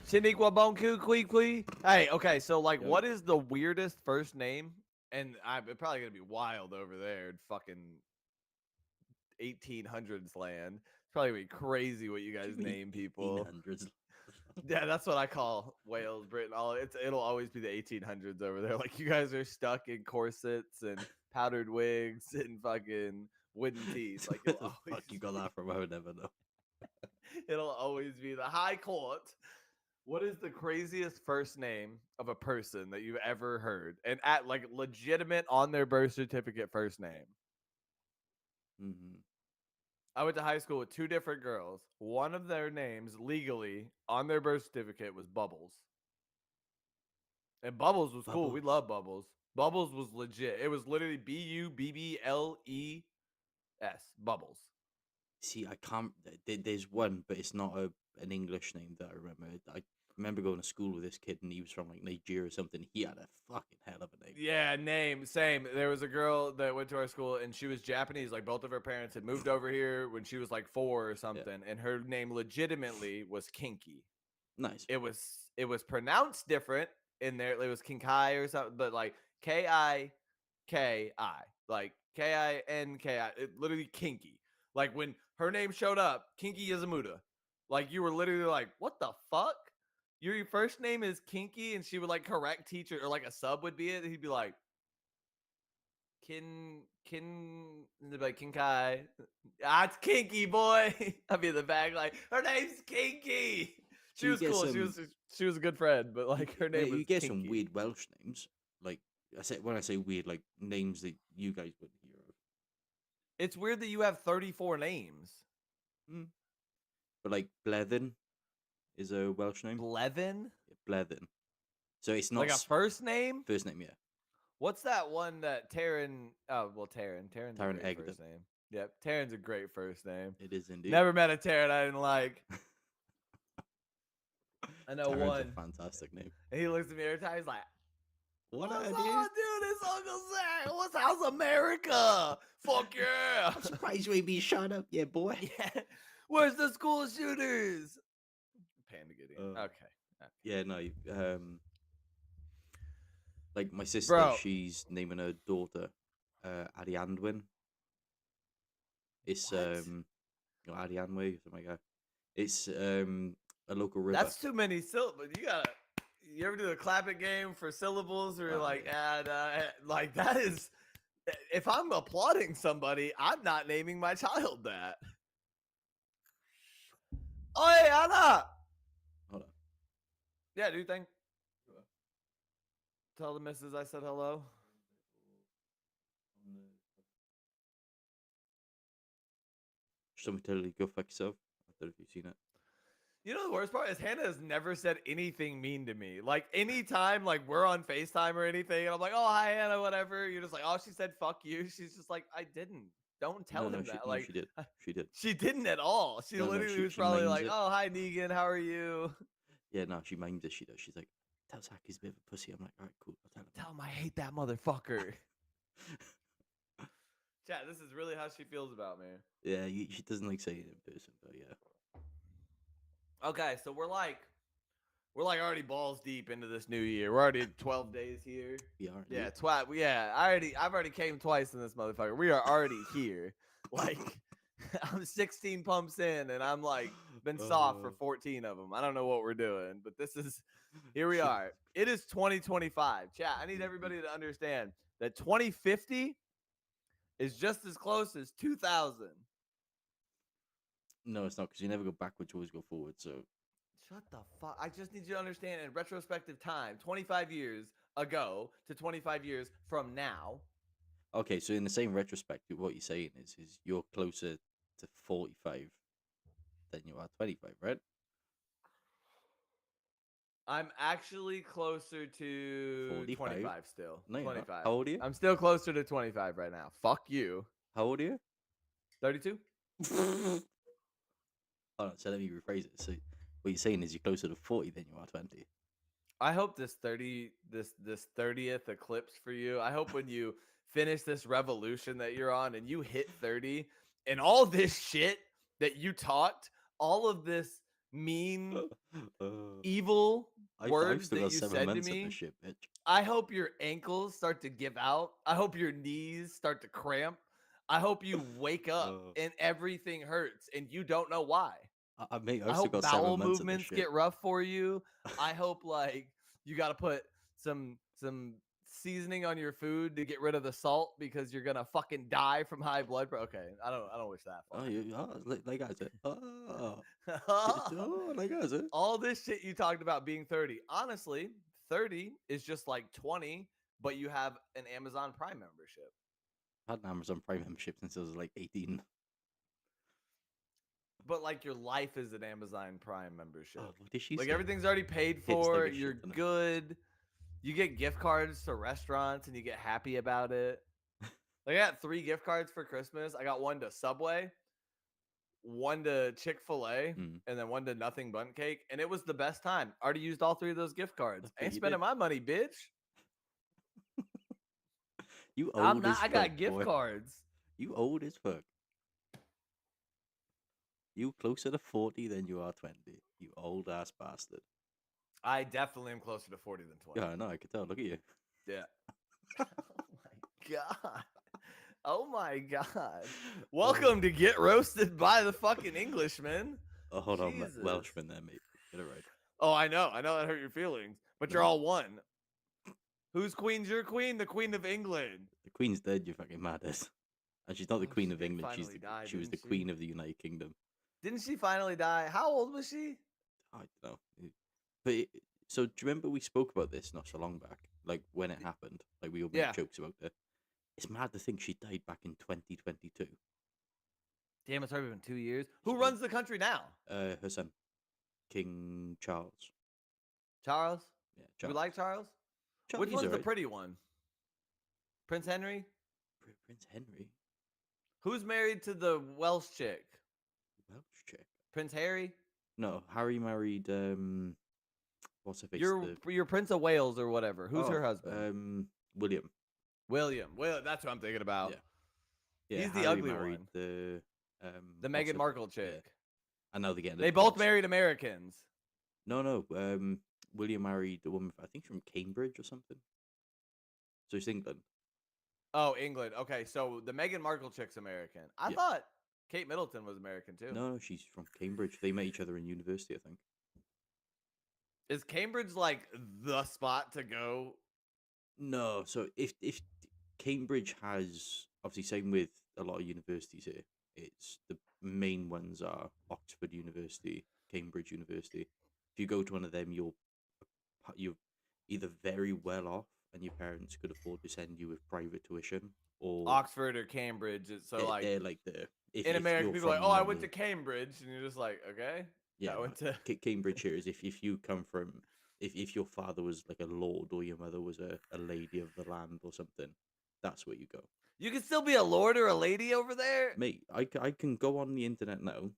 Shaniqua Bonku Kui Kui. Hey, okay, so like, Yo, what is the weirdest first name? And I'm probably gonna be wild over there in fucking 1800s land. It's probably gonna be crazy what you what do guys you mean name people. 1800s? Yeah, that's what I call Wales, Britain. It'll always be the 1800s over there. Like you guys are stuck in corsets and powdered wigs and fucking wooden teeth. Like Where the fuck you got that from? I would never know. it'll always be the High Court. What is the craziest first name of a person that you've ever heard? And at like legitimate on their birth certificate first name. Hmm. I went to high school with two different girls. One of their names legally on their birth certificate was Bubbles. And Bubbles was cool. We Bubbles. love Bubbles. Bubbles was legit. It was literally Bubbles. Bubbles. See, I can't. There's one, but it's not an English name that I remember. I remember going to school with this kid, and he was from like Nigeria or something. He had a fucking hell of a name. Yeah, name, same. There was a girl that went to our school and she was Japanese. Like both of her parents had moved over here when she was like 4 or Yeah, something, and her name legitimately was Kinky. nice. It was pronounced different in there. It was Kinkai or something, but like Kiki, like Kinki. It literally Kinky. Like when her name showed up, Kinky Izamuda. Like you were literally like, what the fuck? Your first name is Kinky, and she would like correct teacher, or like a sub would be it. He'd be like, they'd be like Kinkai. Ah, it's Kinky boy. I'd be in the back like, her name's Kinky. So She you was get cool. some. She was a good friend, but like her name was You get some Kinky. weird Welsh names. Like when I say weird, like names that you guys wouldn't hear of. It's weird that you have 34 names. Mm. But like Blevin is a Welsh name. Blevin? Yeah, Blevin. So it's not Like a first name? first name, yeah. What's that one that Taryn? Oh, well, Taryn. Taryn's a Taron great Egerton. first name. Yep, Taryn's a great first name. It is indeed. Never met a Taryn I didn't like. I know Taron's a one. fantastic name. And he looks at me every time. He's like, What "What's I up, do? dude? It's Uncle Zach. What's how's America? Fuck yeah. I'm surprised you ain't being shot up, yeah, boy. Yeah. Where's the school shooters? Panda Gideon. Uh, Okay. Yeah, no. Like my sister, Bro. she's naming her daughter Ariandwin. It's What? Arianwe, something like that. It's a local river. That's too many syllables. You ever do the clap it game for syllables where you're like, yeah. like that is, if I'm applauding somebody, I'm not naming my child that. Oh, hey, Anna. Hold on. Yeah, do you think? Tell the missus I said hello. Something totally go fuck yourself. I don't know if you've seen it. You know the worst part is Hannah has never said anything mean to me. Like anytime like we're on FaceTime or anything, and I'm like, oh hi Hannah, whatever. You're just like, oh, she said fuck you. She's just like, I didn't. Don't tell him that. Like she did. She did. she didn't at all. She No, literally was she probably means like, it. oh hi Negan, how are you? Yeah, no, she means it. She does. She's like, tell Zach he's a bit of a pussy. I'm like, all right, cool. I'll tell Tell him I hate that motherfucker. Chat, this is really how she feels about me. Yeah, she doesn't like saying it in person, but yeah. Okay, so we're like already balls deep into this new year. We're already 12 days here. We are. Yeah, I've already came twice in this motherfucker. We are already here. Like I'm 16 pumps in and I'm like been soft for 14 of them. I don't know what we're doing, but here we are. It is 2025. Chat, I need everybody to understand that 2050 is just as close as 2000. No, it's not, because you never go backwards, you always go forward. So Shut the fuck. I just need you to understand in retrospective time, 25 years ago to 25 years from now. okay, so in the same retrospect, what you're saying is you're closer to 45 than you are 25, right? I'm actually closer to 45? 25 still. No, you're not. 25. How old are you? I'm still closer to 25 right now. Fuck you. How old are you? 32? Hold on, so let me rephrase it. So what you're saying is you're closer to 40 than you are 20. I hope this 30th eclipse for you. I hope when you finish this revolution that you're on and you hit 30 and all this shit that you talked, all of this mean, Uh, evil I've words still that got you 7 said to months of this me. shit, bitch. I hope your ankles start to give out. I hope your knees start to cramp. I hope you wake up Uh, and everything hurts and you don't know why. mate, I I've still hope got 7 bowel months of this movements shit. get rough for you. I hope like you got to put some seasoning on your food to get rid of the salt because you're gonna fucking die from high blood pressure. Okay, I don't wish that Oh, far. like I said. Oh, like I said. All this shit you talked about being 30. Honestly, 30 is just like 20, but you have an Amazon Prime membership. I had an Amazon Prime membership since I was like 18. But like your life is an Amazon Prime membership. Oh, what did she Like say? everything's already paid Hits for. like a You're shit ton of good. You get gift cards to restaurants and you get happy about it. Like I got 3 gift cards for Christmas. I got one to Subway, one to Chick-fil-A, Mm. and then one to Nothing Bundt Cake. And it was the best time. I already used all 3 of those gift cards. I bet Ain't you spending did. my money, bitch. You I'm old not. as I fuck, got gift boy. cards. You old as fuck. You closer to 40 than you are 20. You old ass bastard. I definitely am closer to 40 than 20. Yeah, I know. I can tell. Look at you. Yeah. Oh my god. Oh my god. Welcome to Get Roasted by the fucking Englishman. Oh, hold on, Jesus. Welshman there, mate. Get it right. Oh, I know. I know that hurt your feelings, but you're No. all one. Whose queen's your queen? The Queen of England. The Queen's dead. You fucking madness. And she's not the Oh, Queen she of did England. finally die, She was the didn't she? Queen of the United Kingdom. Didn't she finally die? How old was she? I don't know. But so do you remember we spoke about this not so long back? Like when it happened. Like we all made Yeah. jokes about it. It's mad to think she died back in 2022. Damn, it's already been 2 years. Who runs the country now? Her son, King Charles. Charles? Yeah, Do we Charles. like Charles? Charles, Which he's one's the alright. pretty one? Prince Henry? Prince Henry. Who's married to the Welsh chick? Welsh chick. Prince Harry? No, Harry married what's her face? Your Prince of Wales or whatever. Who's her husband? William. William. That's what I'm thinking about. Yeah, He's Harry the ugly married one. The what's Meghan her- Markle yeah. chick. And now they're getting a They both divorce. married Americans. No. William married a woman, I think from Cambridge or something. So it's England. Oh, England. Okay, so the Meghan Markle chick's American. I Yeah. thought Kate Middleton was American too. No, she's from Cambridge. They met each other in university, I think. Is Cambridge like the spot to go? No, so if Cambridge has, obviously same with a lot of universities here, it's the main ones are Oxford University, Cambridge University. If you go to one of them, you're either very well off and your parents could afford to send you with private tuition, or Oxford or Cambridge. So like they're like the in America, you're people are like, from "Oh, I London- went to Cambridge," and you're just like, "Okay." Yeah, I went to. Cambridge here is if you come from, if your father was like a lord or your mother was a lady of the land or something, that's where you go. You can still be a lord or a lady over there. Mate, I can go on the internet now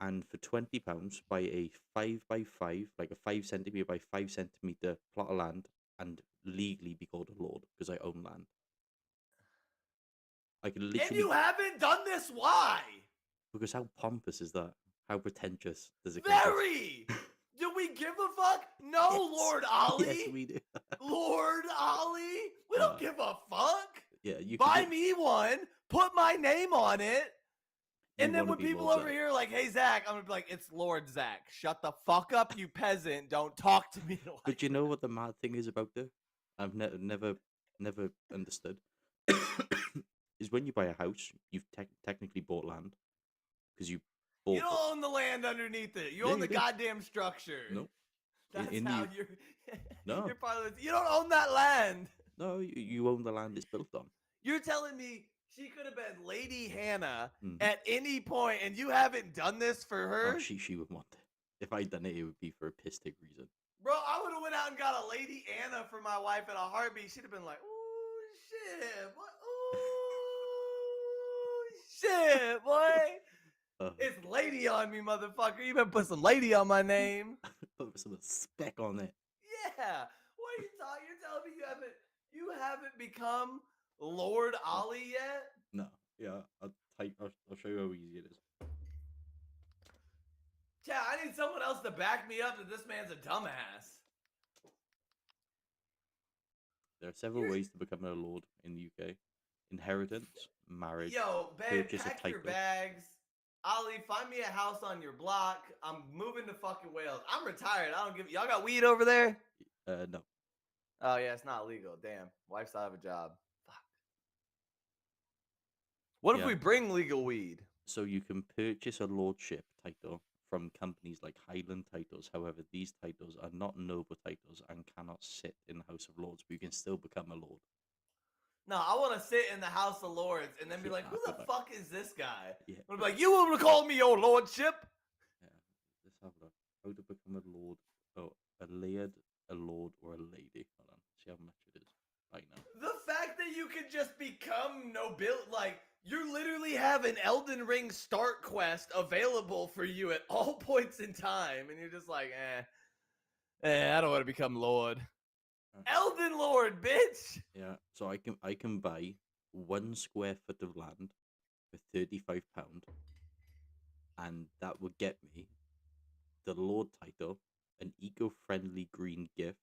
and for £20 buy a 5x5, like a 5 centimeter by 5 centimeter plot of land and legally be called a lord because I own land. I can literally. And you haven't done this. Why? Because how pompous is that? How pretentious does it get? Very. Do we give a fuck? No, Yes. Lord Ollie. Yes, we do. Lord Ollie. We don't give a fuck. Yeah, you Buy can me one. Put my name on it. You And then wanna when be people Lord over Zach. here are like, "Hey Zach," I'm gonna be like, "It's Lord Zach. Shut the fuck up, you peasant. Don't talk to me." Like But you know what the mad thing is about this? I've never understood. Is when you buy a house, you've technically bought land because you bought. you don't own the land underneath it. You Yeah, own the you do. goddamn structure. Nope. That's in how the- you're. No. You're part of the, you don't own that land. No, you own the land it's built on. You're telling me she could have been Lady Hannah Mhm. at any point, and you haven't done this for her, Oh, she would want it. If I'd done it, it would be for a piss take reason. bro? I would have went out and got a Lady Anna for my wife in a heartbeat. She'd have been like, "Ooh shit, what? Ooh shit, boy." It's lady on me, motherfucker. You better put some lady on my name. Put some speck on it. Yeah. What are you talking? You're telling me you haven't become Lord Ollie yet? No, yeah, I'll show you how easy it is. Yeah, I need someone else to back me up that this man's a dumbass. There are several ways to become a lord in the UK: inheritance, marriage, Yo, babe, purchase a pack your title. bags. Ollie, find me a house on your block. I'm moving to fucking Wales. I'm retired. I don't give. Y'all got weed over there? No. Oh yeah, it's not legal. Damn, wife's out of a job. Fuck. What if Yeah. we bring legal weed? So you can purchase a lordship title from companies like Highland Titles. However, these titles are not noble titles and cannot sit in the House of Lords, but you can still become a lord. No, I want to sit in the House of Lords and then be Yeah, like, I "Who the feel like- fuck is this guy?" Yeah. I'm like, "You will call me your lordship." Yeah. Let's have a look. How to become a lord? Oh, a laird, a lord, or a lady. Hold on. See how much it is right now. The fact that you could just become nobility, like you literally have an Elden Ring start quest available for you at all points in time, and you're just like, I don't want to become Lord. Elden Lord, bitch. Yeah. So I can buy 1 square foot of land for £35, and that would get me the lord title, an eco-friendly green gift.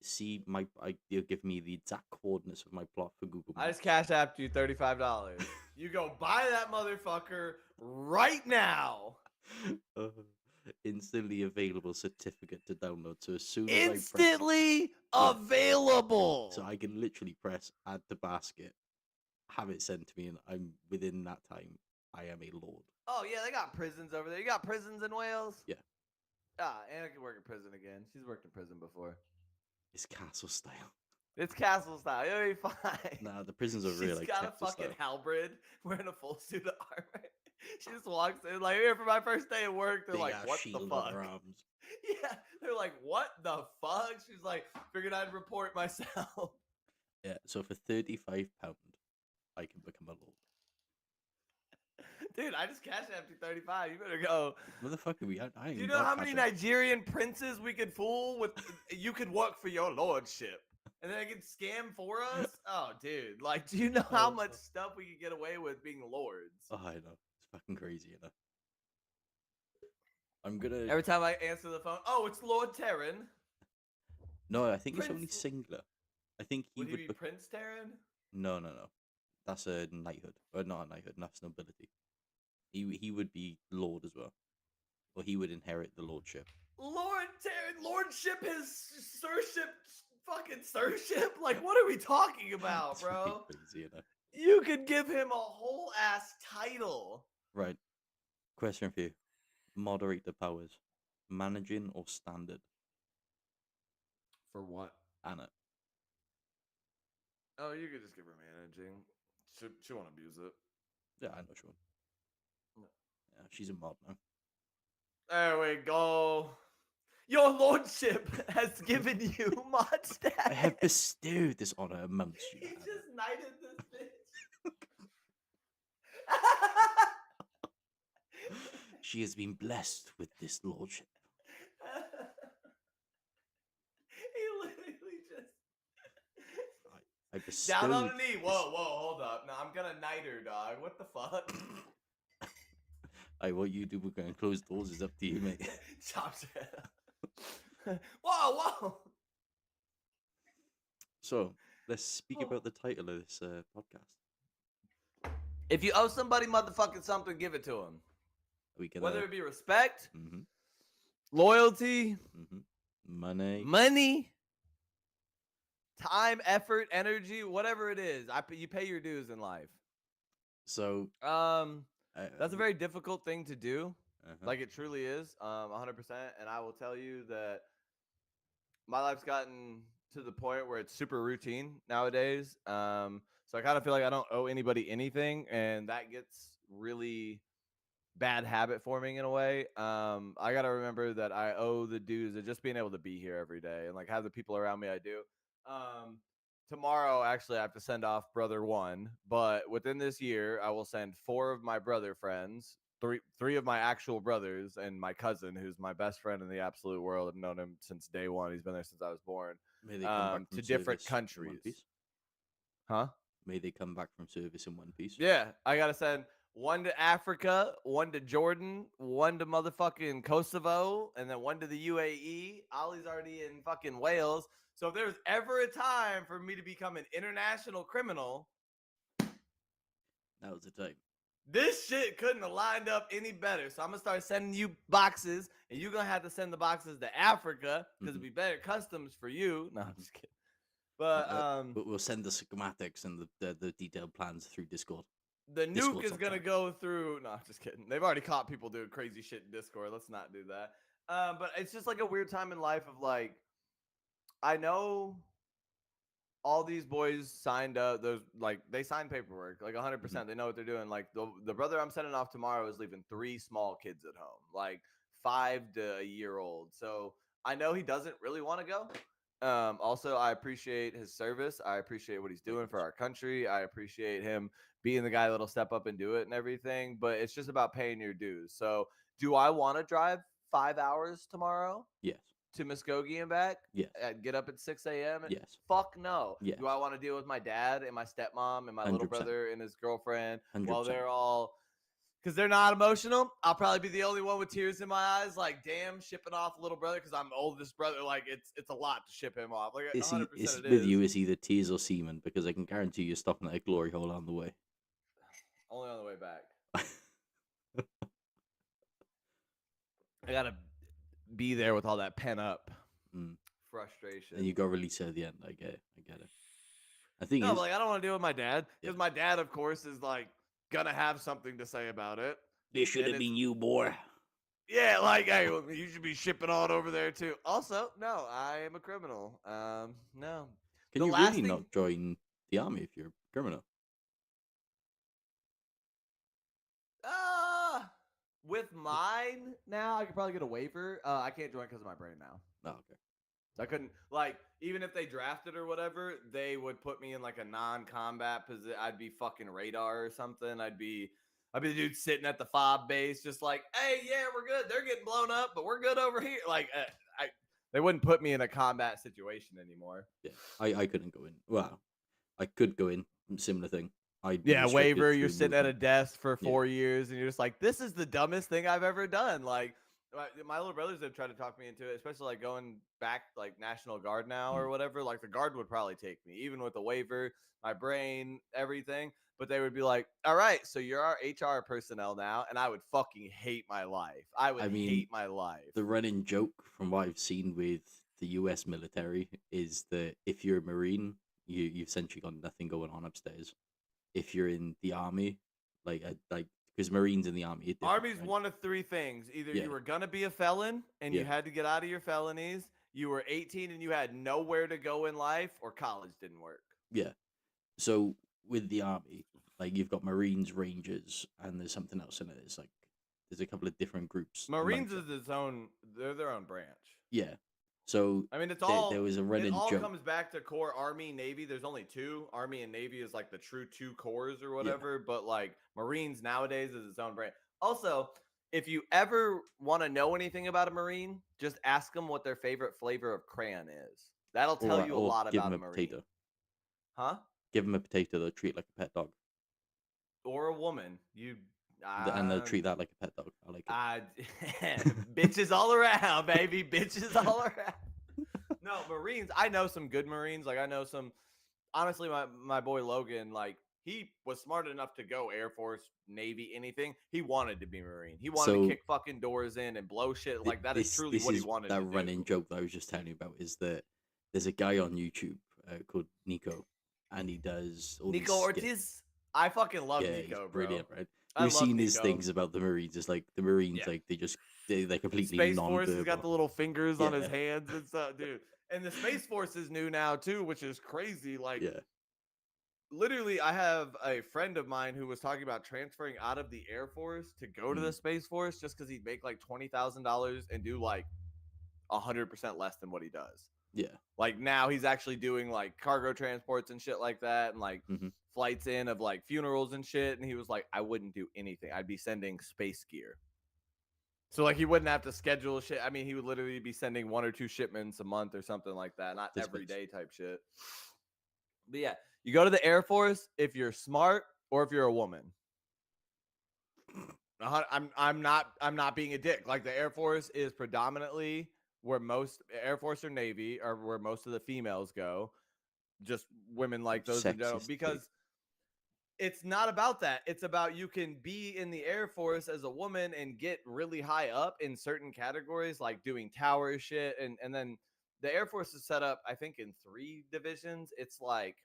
See they'll give me the exact coordinates of my plot for Google I Maps. just cash apped you $35. You go buy that motherfucker right now. Instantly available certificate to download. So as soon as Instantly available. so I can literally press add to basket, have it sent to me, and I'm within that time. I am a lord. Oh yeah, they got prisons over there. You got prisons in Wales? Yeah. Anna can work in prison again. She's worked in prison before. It's castle style. It's castle style. You'll be fine. Nah, the prisons are real. She's Like got a Texas fucking style. halberd, wearing a full suit of armor. She just walks in like, here for my first day of work. They're Big like, ass what the shield on fuck? her arms. Yeah, they're like, what the fuck? She's like, figured I'd report myself. Yeah. So for £35, I can become a lord. Dude, I just cashed after 35. You better go. Motherfucker, I ain't Do you know got how many cash app. Nigerian princes we could fool with? You could work for your lordship. And then they could scam for us? Oh, dude. Like, do you know how much stuff we could get away with being lords? Oh, I know. It's fucking crazy, you know. I'm gonna. Every time I answer the phone, oh, it's Lord Terran. No, I think it's only Prince- singular. I think he Would he would. be Prince Terran? No. That's a knighthood, or not a knighthood. That's nobility. He would be lord as well, or he would inherit the lordship. Lord Terran, lordship is sirship, fucking sirship? Like, what are we talking about, It's bro? fucking crazy, you know. You could give him a whole ass title. Right. Question for you: moderator powers, managing or standard? For what? Anna. Oh, you could just give her managing. She won't abuse it. Yeah, I know she won't. No. Yeah, she's a mod now. There we go. Your lordship has given you mod status. I have bestowed this honor amongst you. He Anna. just knighted this bitch. She has been blessed with this lordship. He literally just I bestowed. down on a knee. this- Whoa, hold up. No, I'm gonna knight her, dog. What the fuck? What you do behind closed doors is up to you, mate. Chops her head up. Whoa. So let's speak about the title of this podcast. If you owe somebody motherfucking something, give it to them. We can Whether it be respect, mm-hmm, loyalty, money, time, effort, energy, whatever it is, you pay your dues in life. So that's a very difficult thing to do. uh-huh. Like it truly is, 100%. And I will tell you that my life's gotten to the point where it's super routine nowadays. So I kind of feel like I don't owe anybody anything, and that gets really bad habit forming in a way. I got to remember that I owe the dues of just being able to be here every day and like have the people around me I do. Tomorrow, actually, I have to send off brother one, but within this year, I will send 4 of my brother friends, three of my actual brothers, and my cousin, who's my best friend in the absolute world. I've known him since day one. He's been there since I was born. May they come back from To different service in one countries. piece? Huh? May they come back from service in one piece? Yeah, I gotta send one to Africa, one to Jordan, one to motherfucking Kosovo, and then one to the UAE. Ollie's already in fucking Wales. So if there's ever a time for me to become an international criminal, That was the time. this shit couldn't have lined up any better. So I'm gonna start sending you boxes, and you're gonna have to send the boxes to Africa because it'd be better customs for you. No, I'm just kidding. But We'll send the schematics and the detailed plans through Discord. the nuke Discord's is on gonna track. go through. No, I'm just kidding. They've already caught people doing crazy shit in Discord. Let's not do that. But it's just like a weird time in life of like, I know all these boys signed up. Those like they signed paperwork, like 100%. They know what they're doing. Like the brother I'm sending off tomorrow is leaving 3 small kids at home, like 5 to a year old. So I know he doesn't really want to go. Also, I appreciate his service. I appreciate what he's doing for our country. I appreciate him being the guy that'll step up and do it and everything. But it's just about paying your dues. So, do I want to drive 5 hours tomorrow? Yes. To Muskogee and back? Yes. Get up at 6 a.m.? Yes. Fuck no. Yes. Do I want to deal with my dad and my stepmom and my 100%. little brother and his girlfriend 100%. while they're all, because they're not emotional? I'll probably be the only one with tears in my eyes. Like, damn, shipping off little brother because I'm oldest brother. Like, it's a lot to ship him off. Like, 100% it's it with is. you is either tears or semen, because I can guarantee you're stopping at a glory hole on the way. Only on the way back. I gotta be there with all that pent up frustration. And you got released at the end. I get it. I think but like I don't want to deal with my dad because my dad, of course, is like gonna have something to say about it. This should have been you, boy. Yeah, like hey, you should be shipping on over there too. Also, no, I am a criminal. No. Can you really not join the army if you're a criminal? With mine now, I could probably get a waiver. I can't join because of my brain now. Oh, okay. So I couldn't, like, even if they drafted or whatever, they would put me in like a non-combat position. I'd be fucking radar or something. I'd be the dude sitting at the fob base, just like, hey, yeah, we're good. They're getting blown up, but we're good over here. Like, they wouldn't put me in a combat situation anymore. Yeah, I couldn't go in. Well, I could go in. Similar thing. Waiver. You're sitting at a desk for 4 years, and you're just like, this is the dumbest thing I've ever done. Like, my little brothers have tried to talk me into it, especially like going back like National Guard now or whatever. Like the Guard would probably take me, even with the waiver, my brain, everything. But they would be like, all right, so you're our HR personnel now. And I would fucking hate my life. I would hate my life. The running joke from what I've seen with the US military is that if you're a Marine, you've essentially got nothing going on upstairs. If you're in the army, like because Marines in the army, Army's right? One of 3 things: either you were gonna be a felon and you had to get out of your felonies, you were 18 and you had nowhere to go in life, or college didn't work. Yeah. So with the army, like you've got Marines, Rangers, and there's something else in it. It's like there's a couple of different groups. Marines is its own; they're their own branch. Yeah. So I mean, it's all there was a running joke. It all comes back to core Army, Navy. There's only 2. Army and Navy is like the true 2 cores or whatever. Yeah. But like Marines nowadays is its own brand. Also, if you ever want to know anything about a Marine, just ask them what their favorite flavor of crayon is. That'll tell you a lot about a Marine. Potato. Huh? Give them a potato. They'll treat it like a pet dog. Or a woman. And they'll treat that like a pet dog. I like it. Bitches all around, baby. Bitches all around. No, Marines. I know some good Marines. Like I know some. Honestly, my boy Logan, like he was smart enough to go Air Force, Navy, anything. He wanted to be Marine. He wanted to kick fucking doors in and blow shit. Like that is truly what he wanted to do. That running joke that I was just telling you about is that there's a guy on YouTube called Nico, and he does all Nico Ortiz. I fucking love Nico, bro. Brilliant, right? We've seen his things about the Marines. It's like the Marines, like they're completely Space Force has got the little fingers on his hands and stuff, dude. And the Space Force is new now too, which is crazy. Like, literally, I have a friend of mine who was talking about transferring out of the Air Force to go to the Space Force just because he'd make like $20,000 and do like 100% less than what he does. Yeah. Like now he's actually doing like cargo transports and shit like that, and like flights in of like funerals and shit. And he was like, I wouldn't do anything. I'd be sending space gear. So like he wouldn't have to schedule shit. I mean, he would literally be sending 1 or 2 shipments a month or something like that. Not every day type shit. But yeah, you go to the Air Force if you're smart or if you're a woman. I'm not being a dick. Like the Air Force is predominantly where most Air Force or Navy are where most of the females go. Just women like those in general, Sexist take. because it's not about that. It's about you can be in the Air Force as a woman and get really high up in certain categories, like doing tower shit. And then the Air Force is set up, I think, in 3 divisions. It's like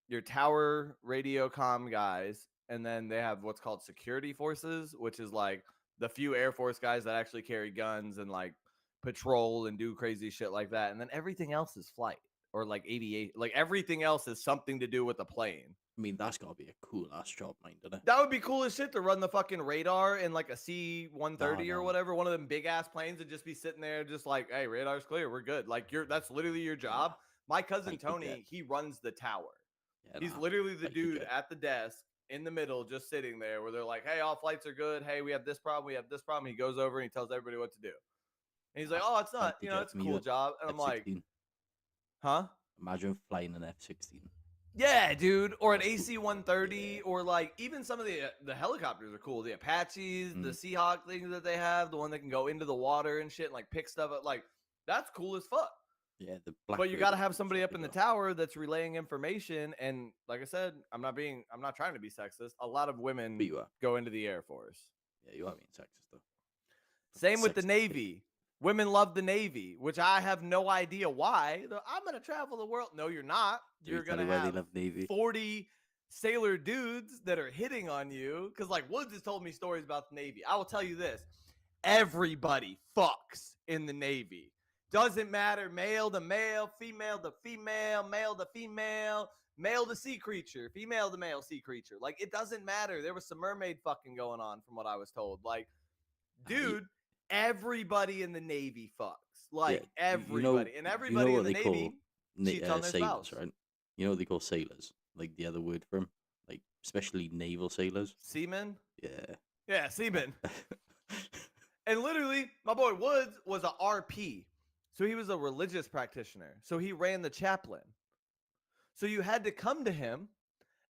your tower radio comm guys, and then they have what's called security forces, which is like the few Air Force guys that actually carry guns and like patrol and do crazy shit like that. And then everything else is flight or like aviation. Like everything else is something to do with a plane. I mean, that's got to be a cool ass job, mind, doesn't it? That would be cool as shit to run the fucking radar in like a C-130 or No. whatever, one of them big ass planes, and just be sitting there just like, hey, radar's clear, we're good. Like that's literally your job. My cousin Like the jet. Tony, he runs the tower. Yeah, He's nah, literally the like the dude jet. at the desk in the middle, just sitting there, where they're like, hey, all flights are good. Hey, we have this problem. We have this problem. He goes over and he tells everybody what to do. And he's like, oh, it's not, Like the jet it's a from cool you, job. And I'm like, F-16. huh? Imagine flying an F-16. Yeah, dude. Or an That's cool. AC-130, Yeah. or like even some of the helicopters are cool. The Apaches, the Mm. Seahawk things that they have, the one that can go into the water and shit and like pick stuff up. Like that's cool as fuck. Yeah, the But you Blackbird got to is have cool somebody stuff up as in the well. tower that's relaying information. And like I said, I'm not trying to be sexist. A lot of women But you are. go into the Air Force. Yeah, you are being sexist though. Same with the Sexist take. Navy. Women love the Navy, which I have no idea why. I'm going to travel the world. No, you're not. Did we You're going tell to you why they have love Navy? 40 sailor dudes that are hitting on you. Because, like, Woods has told me stories about the Navy. I will tell you this: everybody fucks in the Navy. Doesn't matter, male to male, female to female, male to female, male to sea creature, female to male sea creature. Like, it doesn't matter. There was some mermaid fucking going on, from what I was told. Like, dude, everybody in the Navy fucks. Like, Yeah, everybody. And you know everybody in what the they call Navy cheats on their sailors, spouse. right? You know what they call sailors? Like the other word for them, like especially naval sailors. Seamen? Yeah. Yeah, seamen. And literally, my boy Woods was a RP. So he was a religious practitioner. So he ran the chaplain. So you had to come to him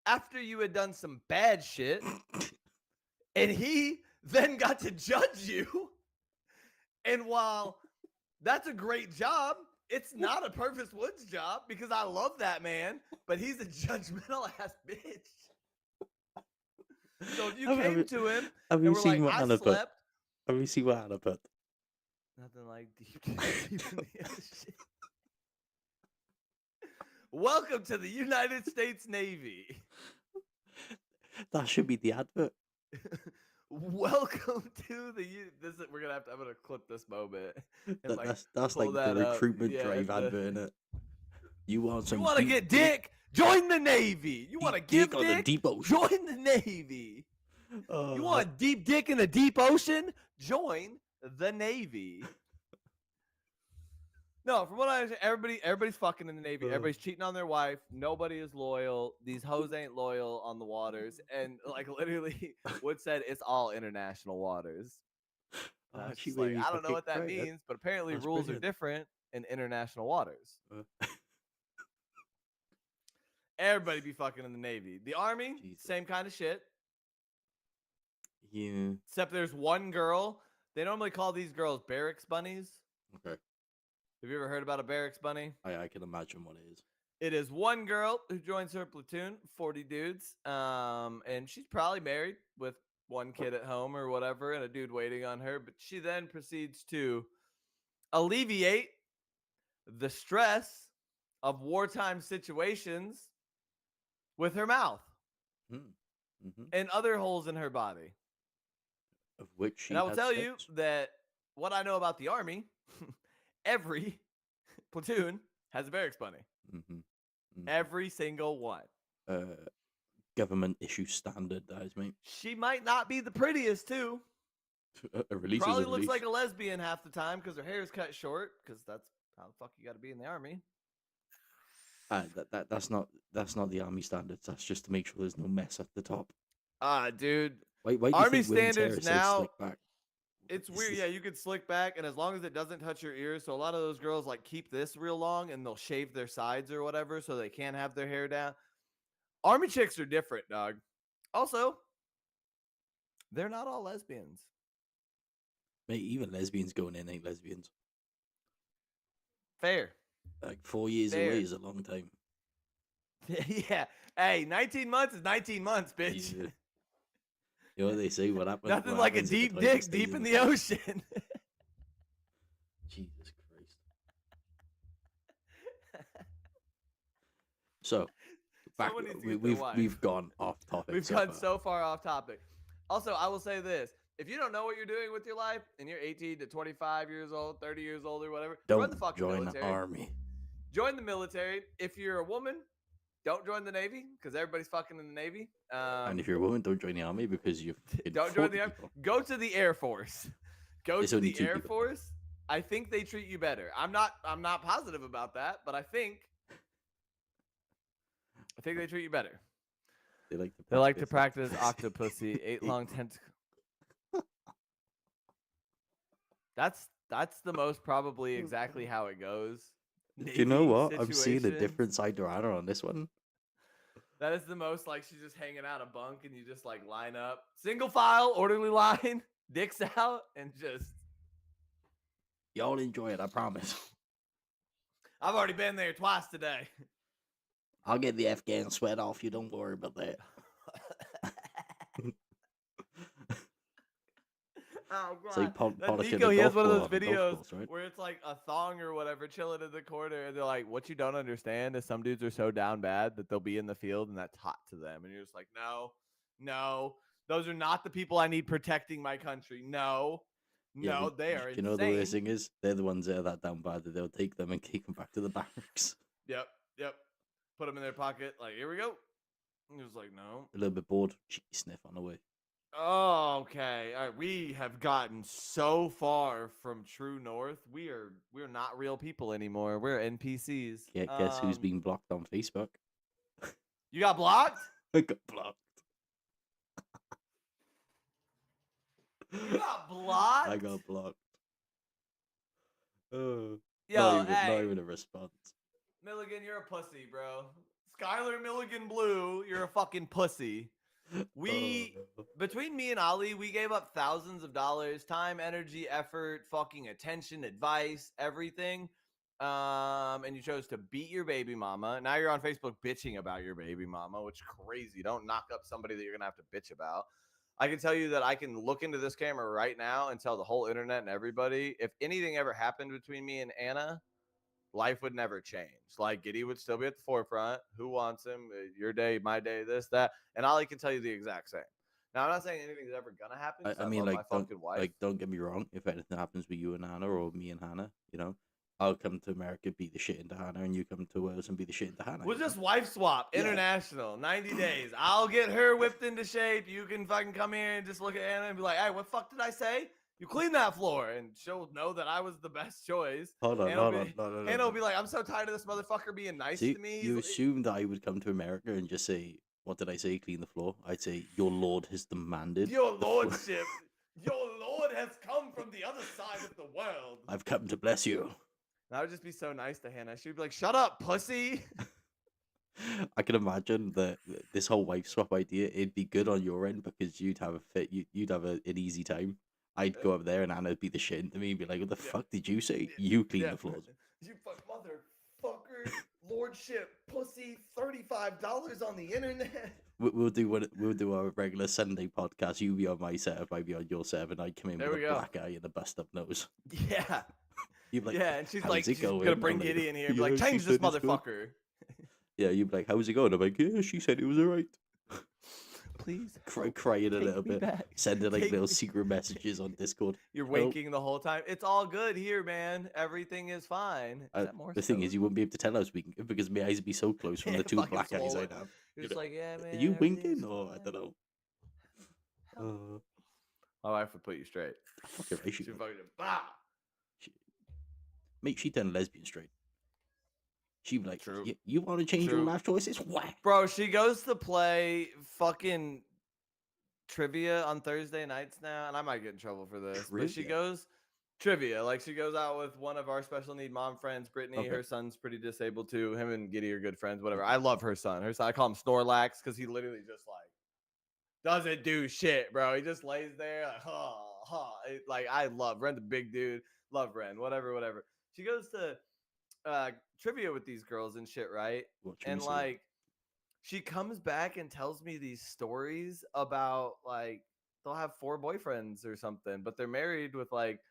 after you had done some bad shit, and he then got to judge you. And while that's a great job, it's not a Purvis Woods job, because I love that man, but he's a judgmental ass bitch. So if you came to him have and you were seen like, what I Anna put? slept, Have you seen what Anna put? nothing like deep in the ocean. Welcome to the United States Navy. That should be the advert. Welcome to the we're gonna I'm gonna clip this moment and like That's pull like that the up. recruitment Yeah, drive advert, innit? You want you some want to deep get dick? Join the Navy. You want to deep give dick on the dick? deep ocean. Join the Navy. You Oh, want deep dick in the deep ocean? Join the Navy. No, from what I understand, everybody's fucking in the Navy. Everybody's cheating on their wife. Nobody is loyal. These hoes ain't loyal on the waters. And like literally, Wood said it's all international waters. And I was she just like, made me I don't know fucking what that cry, man. means, but apparently That's rules brilliant. are different in international waters. Uh, Everybody be fucking in the Navy. The Army, Jesus. same kind of shit. Yeah. Except there's one girl. They normally call these girls barracks bunnies. Okay. Have you ever heard about a barracks bunny? I can imagine what it is. It is one girl who joins her platoon, 40 dudes, and she's probably married with one kid at home or whatever, and a dude waiting on her. But she then proceeds to alleviate the stress of wartime situations with her mouth Mm-hmm. and other holes in her body. Of which she And I will has tell sex. you that what I know about the Army, every platoon has a barracks bunny. Mm-hmm. Mm-hmm. Every single one. Government issue standard, that is, mate. She might not be the prettiest, too. A release Probably is a looks release. like a lesbian half the time because her hair is cut short, because that's how the fuck you got to be in the Army. That's not the Army standards. That's just to make sure there's no mess at the top. Dude. Why do you Army think women's hair standards is so now, slick back? it's weird. Yeah, you could slick back, and as long as it doesn't touch your ears. So a lot of those girls like keep this real long, and they'll shave their sides or whatever so they can't have their hair down. Army chicks are different, dog. Also, They're not all lesbians. Mate, even lesbians going in ain't lesbians. Fair. Like 4 years Fair. away is a long time. Yeah. Hey, 19 months is 19 months, bitch. Yeah. You know what they say? What happens? Nothing what like a happens in the deep toilet dick stays deep in in the the toilet. ocean. Jesus Christ. So, back, Someone needs to get their we've wife. gone off topic. We've so gone far. so far off topic. Also, I will say this. If you don't know what you're doing with your life and you're 18 to 25 years old, 30 years old or whatever, Don't join the fucking join military. the army. Join the military. If you're a woman, don't join the Navy because everybody's fucking in the Navy. And if you're a woman, don't join the army because you're fucking don't join the army. people. Go to the Air Force. Go There's to only the 2 Air people. Force. I think they treat you better. I'm not positive about that, but I think they treat you better. They like to practice octopussy, 8 long tentacles. That's the most probably exactly how it goes. Do you know Navy what? I'm seeing a situation. different side to Anna on this one. That is the most like she's just hanging out a bunk and you just like line up, single file, orderly line, dicks out, and just. Y'all enjoy it, I promise. I've already been there twice today. I'll get the Afghan sweat off you. Don't worry about that. Oh god! So Nico, he has one of those videos course, right? where it's like a thong or whatever chilling in the corner, and they're like, "What you don't understand is some dudes are so down bad that they'll be in the field and that's hot to them," and you're just like, "No, those are not the people I need protecting my country. No, they are insane." You know what the worst thing is? They're the ones that are that down bad that they'll take them and kick them back to the barracks. Yep. Put them in their pocket. Like, here we go. And he was like, no. A little bit bored. Cheeky sniff on the way. Oh, okay. All right. We have gotten so far from True North. We're not real people anymore. We're NPCs. Guess who's being blocked on Facebook? You got blocked? I got blocked. You got blocked? I got blocked. Yo, not even a response. Milligan, you're a pussy, bro. Skylar Milligan Blue, you're a fucking pussy. Between me and Ali, we gave up thousands of dollars, time, energy, effort, fucking attention, advice, everything. And you chose to beat your baby mama. Now you're on Facebook bitching about your baby mama, which is crazy. Don't knock up somebody that you're gonna have to bitch about. I can tell you that I can look into this camera right now and tell the whole internet and everybody, if anything ever happened between me and Anna, life would never change. Like, Giddy would still be at the forefront. Who wants him? Your day, my day, this, that. And Ali can tell you the exact same. Now, I'm not saying anything's ever gonna happen. I mean, love like, my fucking wife. don't get me wrong. If anything happens with you and Hannah, or me and Hannah, you know, I'll come to America, beat the shit into Hannah, and you come to Wales and beat the shit into Hannah. We'll just wife swap, international, 90 days. I'll get her whipped into shape. You can fucking come here and just look at Anna and be like, hey, what fuck did I say? You clean that floor. And she'll know that I was the best choice. Hold on. Hannah will be like, I'm so tired of this motherfucker being nice to me. You assumed that I would come to America and just say, what did I say? Clean the floor. I'd say, your lord has demanded. Your lordship. Your lord has come from the other side of the world. I've come to bless you. And I would just be so nice to Hannah. She would be like, shut up, pussy. I can imagine that this whole wife swap idea, it'd be good on your end because you'd have an easy time. I'd go up there and Anna would beat the shit into me and be like, what the fuck did you say? You clean the floors. You fuck motherfucker, lordship, pussy, $35 on the internet. We'll do our regular Sunday podcast. You be on my setup, I be on your setup, and I come in with a black eye and a bust up nose. Yeah. You'd be like, yeah, and she's "How's like, it she's going?" gonna bring I'm like, Giddy in here and be like, change this motherfucker. Yeah, you'd be like, how's it going? I'm like, yeah, she said it was alright. Please. Crying a little bit. Back. Sending like little secret messages on Discord. You're winking the whole time. It's all good here, man. Everything is fine. The thing is, you wouldn't be able to tell I was winking because my eyes would be so close from the two black eyes I'd have. You're just like, yeah, man. Are you winking? Or I don't know. My wife would put you straight. Fucking right, She fucking bah! Mate, she turned lesbian straight. She'd be like, True. You want to change your life choices? Whack. Bro, she goes to play fucking trivia on Thursday nights now, and I might get in trouble for this. But she goes trivia. Like, she goes out with one of our special need mom friends, Brittany. Okay. Her son's pretty disabled too. Him and Giddy are good friends, whatever. I love her son. I call him Snorlax because he literally just like doesn't do shit, bro. He just lays there like, like I love Ren, the big dude. Love Ren, whatever. She goes to trivia with these girls and shit, right? Watching me And see. like she comes back and tells me these stories about like they'll have 4 boyfriends or something, but they're married with like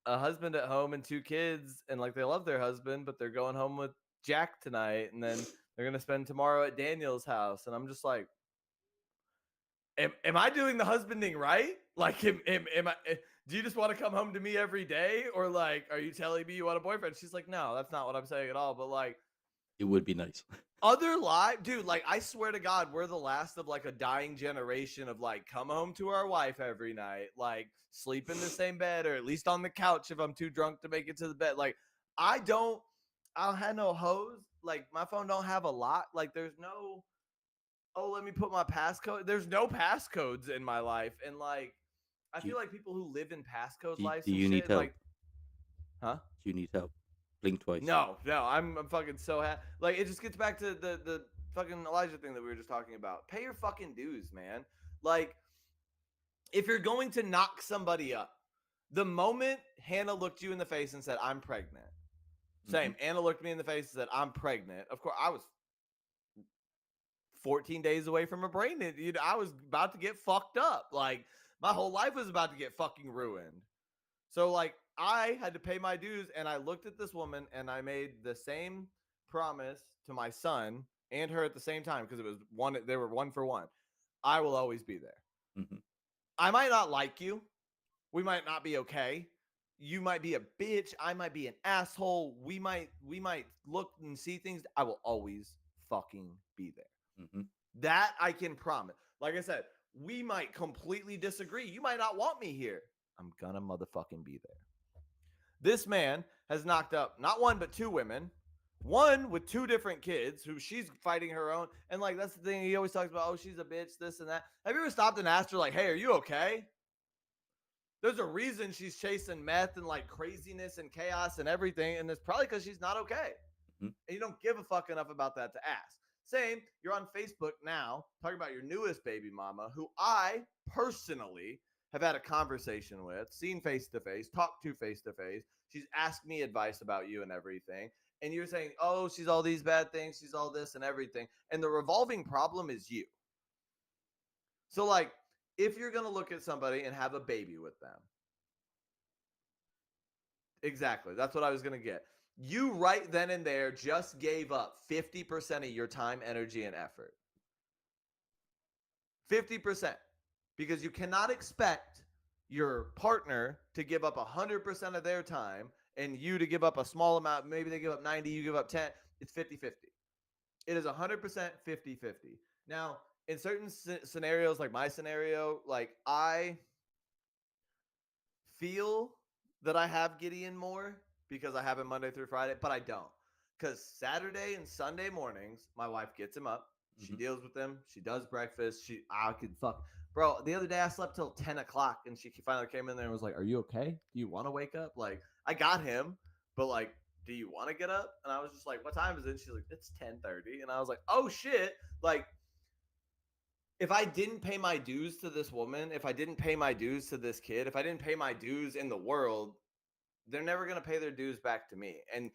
a husband at home and 2 kids, and like they love their husband, but they're going home with Jack tonight, and then they're gonna spend tomorrow at Daniel's house. And I'm just like, am I doing the husbanding right? Like, am I? Do you just want to come home to me every day, or like, are you telling me you want a boyfriend? She's like, no, that's not what I'm saying at all. But like, It would be nice. other live, dude. Like, I swear to God, we're the last of like a dying generation of like, come home to our wife every night, like sleep in the same bed or at least on the couch if I'm too drunk to make it to the bed. Like, I don't have no hoes. Like, my phone don't have a lot. Like, there's no oh, let me put my passcode. There's no passcodes in my life. And like, I Do you, feel like people who live in passcode lives do and you need shit, help? like, huh? Do you need help? Blink twice. No, I'm fucking so happy. Like, it just gets back to the fucking Elijah thing that we were just talking about. Pay your fucking dues, man. Like, if you're going to knock somebody up, the moment Hannah looked you in the face and said, I'm pregnant, same. Anna looked me in the face and said, I'm pregnant. Of course, I was 14 days away from a brain. I was about to get fucked up. Like, my whole life was about to get fucking ruined. So, like, I had to pay my dues, and I looked at this woman, and I made the same promise to my son and her at the same time because it was one. They were one for one. I will always be there. Mm-hmm. I might not like you. We might not be okay. You might be a bitch. I might be an asshole. We might look and see things. I will always fucking be there. Mm-hmm. That I can promise. Like I said, we might completely disagree. You might not want me here. I'm gonna motherfucking be there. This man has knocked up not one but 2 women. One with 2 different kids who she's fighting her own. And like that's the thing he always talks about, oh, she's a bitch, this and that. Have you ever stopped and asked her, like, hey, are you okay? There's a reason she's chasing meth and like craziness and chaos and everything. And it's probably because she's not okay. Mm-hmm. And you don't give a fuck enough about that to ask. Same, you're on Facebook now talking about your newest baby mama, who I personally have had a conversation with, seen face to face, talked to face to face. She's asked me advice about you and everything. And you're saying, oh, she's all these bad things, she's all this and everything. And the revolving problem is you. So, like, if you're going to look at somebody and have a baby with them, exactly, that's what I was going to get. You right then and there just gave up 50% of your time, energy, and effort. 50%. Because you cannot expect your partner to give up 100% of their time and you to give up a small amount. Maybe they give up 90, you give up 10. It's 50-50. It is 100% 50-50. Now, in certain scenarios, like my scenario, like I feel that I have Gideon more because I have him Monday through Friday, but I don't. Because Saturday and Sunday mornings, my wife gets him up. She deals with him. She does breakfast. I could fuck. Bro, the other day I slept till 10 o'clock and she finally came in there and was like, are you okay? Do you want to wake up? Like, I got him, but like, do you want to get up? And I was just like, what time is it? She's like, it's 10:30. And I was like, oh shit. Like, if I didn't pay my dues to this woman, if I didn't pay my dues to this kid, if I didn't pay my dues in the world, they're never going to pay their dues back to me. And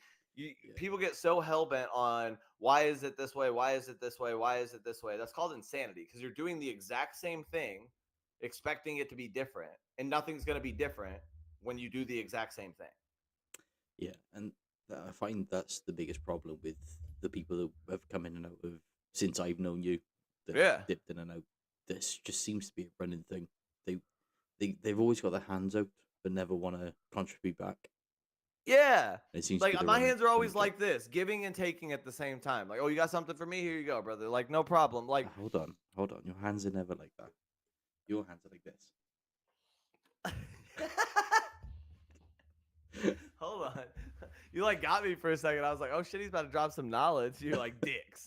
people get so hell-bent on why is it this way? Why is it this way? Why is it this way? That's called insanity because you're doing the exact same thing, expecting it to be different. And nothing's going to be different when you do the exact same thing. Yeah, and I find that's the biggest problem with the people who have come in and out of since I've known you. Dipped in and out. This just seems to be a running thing. They've always got their hands out, but never want to contribute back. Yeah, it seems like my hands are always like this, giving and taking at the same time. Like, oh, you got something for me? Here you go, brother. Like, no problem. Like, hold on. Your hands are never like that. Your hands are like this. Hold on. You like got me for a second. I was like, oh shit, he's about to drop some knowledge. You're like dicks.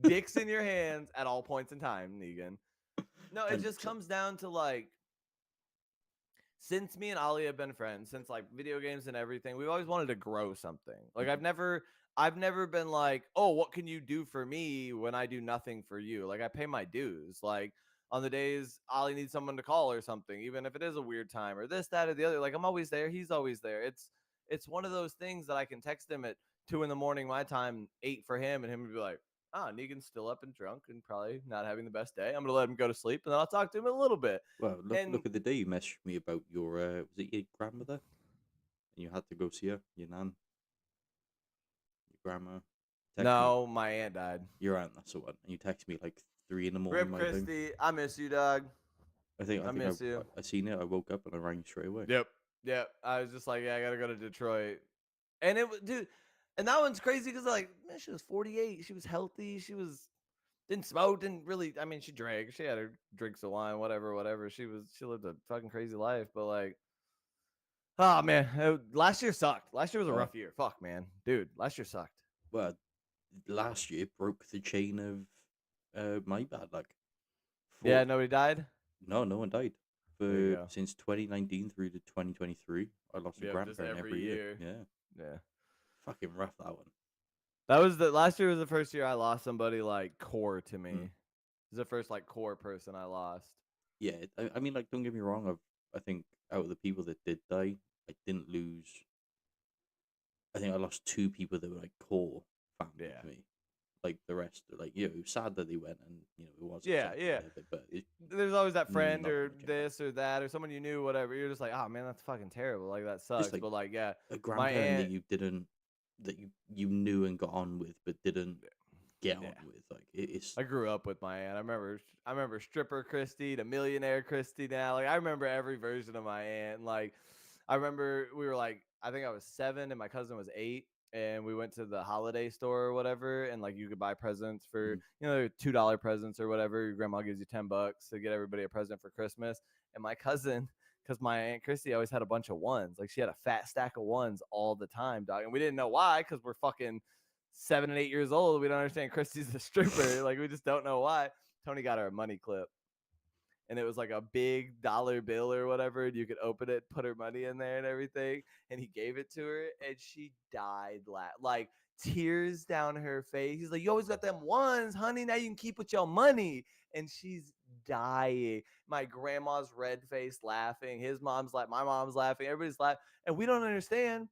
Dicks in your hands at all points in time, Negan. No, it just comes down to like, since me and Ali have been friends, since like video games and everything, we've always wanted to grow something. Like I've never been like, oh, what can you do for me when I do nothing for you? Like I pay my dues. Like on the days Ollie needs someone to call or something, even if it is a weird time or this, that, or the other. Like I'm always there. He's always there. It's one of those things that I can text him at 2 in the morning my time, 8 for him, and him would be like, "Ah, oh, Negan's still up and drunk and probably not having the best day. I'm gonna let him go to sleep, and then I'll talk to him in a little bit." Well, And look at the day you messaged me about your was it your grandmother, and you had to go see her, your nan, your grandma. Text me no, my aunt died. your aunt. That's the one. And you text me like 3 in the morning Rip my time. Christy, I miss you, dog. I think I miss you. I seen it. I woke up and I rang you straight away. Yep. I was just like, yeah, I gotta go to Detroit, and it was, dude. And that one's crazy because like, man, she was 48. She was healthy. She was didn't smoke. Didn't really. I mean, she drank. She had her drinks of wine, whatever. She lived a fucking crazy life. But like, oh man, last year sucked. Last year was a Well, rough year. Fuck, man, dude. Last year sucked. well, last year broke the chain of my bad luck. Yeah, nobody died. No, no one died. There you go. Since 2019 through to 2023, I lost a Yep, just grandparent every every year. year. Yeah. Fucking rough that one. That was the last year was the first year I lost somebody like core to me. Mm. It was the first like core person I lost. Yeah, I mean, like, don't get me wrong. I think out of the people that did die, I didn't lose. I think I lost 2 people that were like core family Yeah. to me. Like the rest, like it was sad that they went, and it was Yeah, upsetting, yeah. But There's always that friend not or that much impact. this or that or someone you knew, whatever. You're just like, oh man, that's fucking terrible. Like that sucks. Just like But like, yeah, a my grandparent aunt. that you didn't, that you knew and got on with, but didn't get Yeah. on with. Like it's. I grew up with my aunt. I remember stripper Christy to millionaire Christy now. Like I remember every version of my aunt. Like I remember we were like, I think I was 7 and my cousin was 8. And we went to the holiday store or whatever, and like you could buy presents for $2 presents or whatever. Your grandma gives you $10 to get everybody a present for Christmas. And my cousin, because my aunt Christy always had a bunch of ones, like she had a fat stack of ones all the time, dog. And we didn't know why, because we're fucking 7 and 8 years old. We don't understand Christy's a stripper. Like we just don't know why. Tony got her a money clip, and it was like a big dollar bill or whatever, and you could open it, put her money in there and everything, and he gave it to her, and she died like tears down her face. He's like, you always got them ones, honey, now you can keep with your money. And she's dying. My grandma's red face laughing, his mom's like, my mom's laughing, everybody's laughing, and we don't understand.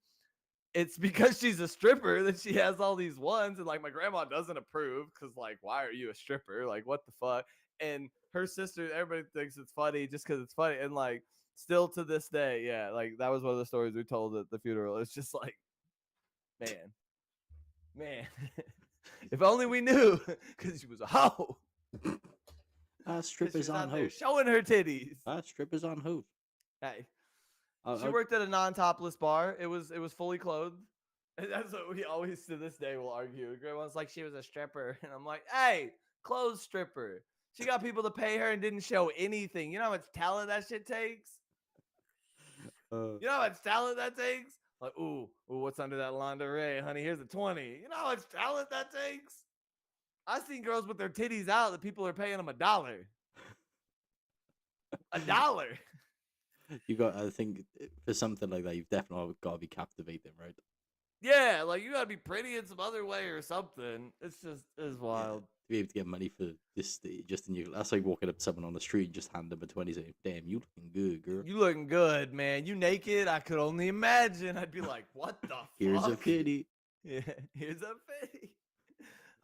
It's because she's a stripper that she has all these ones, and like my grandma doesn't approve because like, why are you a stripper? Like, what the fuck? And her sister, everybody thinks it's funny just because it's funny, and like still to this day, yeah, like that was one of the stories we told at the funeral. It's just like, man, if only we knew, because she was a hoe. Strippers on host. Showing her titties. Strippers on host. Hey. She worked at a non-topless bar. It was fully clothed. And that's what we always to this day will argue. Grandma's like, she was a stripper. And I'm like, hey, clothes stripper. She got people to pay her and didn't show anything. You know how much talent that shit takes? You know how much talent that takes? Like, ooh, what's under that lingerie, honey? Here's a 20. You know how much talent that takes? I've seen girls with their titties out that people are paying them $1. $1. You got, I think, for something like that, you've definitely got to be captivating, right? Yeah, like you gotta be pretty in some other way or something. It's wild. To be able to get money for this, just in your, that's like walking up to someone on the street and just hand them a 20, saying, "Damn, you looking good, girl. You looking good, man. You naked? I could only imagine." I'd be like, "What the fuck?" Here's a pity. Yeah, here's a pity.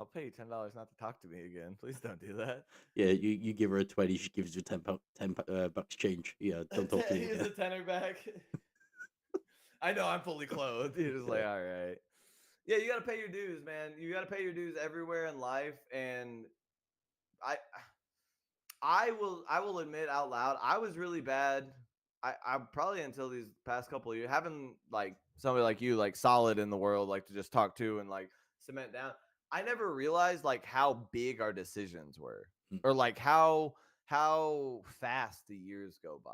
I'll pay you $10 not to talk to me again. Please don't do that. Yeah, you give her a 20, she gives you 10 bucks change. Yeah, don't talk to me. Here's a tenner back. I know I'm fully clothed. You're just like, all right. Yeah, you gotta pay your dues, man. You gotta pay your dues everywhere in life. And I will admit out loud, I was really bad. I probably until these past couple of years, having like somebody like you, like solid in the world, like to just talk to and like cement down. I never realized like how big our decisions were, or like how fast the years go by.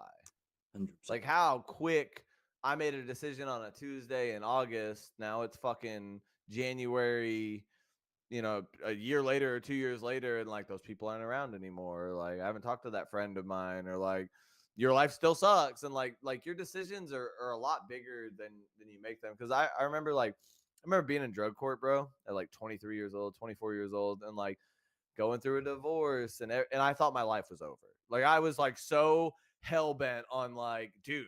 100%. Like how quick I made a decision on a Tuesday in August. Now it's fucking January, a year later or 2 years later, and like those people aren't around anymore. Like I haven't talked to that friend of mine, or like your life still sucks, and like your decisions are a lot bigger than you make them. Because I remember being in drug court, bro, at like 23 years old, 24 years old, and like going through a divorce, and I thought my life was over. Like I was like so hell bent on like, dude,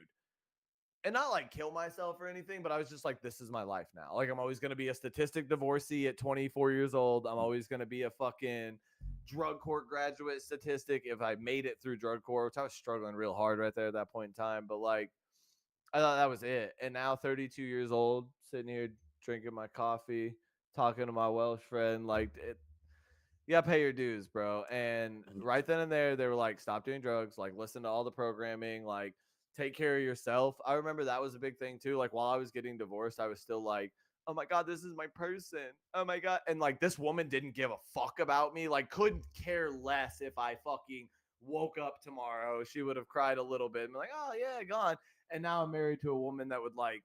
and not like kill myself or anything, but I was just like, this is my life now. Like I'm always gonna be a statistic divorcee at 24 years old. I'm always gonna be a fucking drug court graduate statistic if I made it through drug court, which I was struggling real hard right there at that point in time. But like I thought that was it. And now 32 years old, sitting here drinking my coffee, talking to my Welsh friend, like you gotta pay your dues, bro. And right 100%. then and there, they were like, stop doing drugs, like listen to all the programming, like take care of yourself. I remember that was a big thing too. Like while I was getting divorced, I was still like, oh my God, this is my person. Oh my God. And like this woman didn't give a fuck about me, like couldn't care less if I fucking woke up tomorrow. She would have cried a little bit and be like, oh yeah, gone. And now I'm married to a woman that would like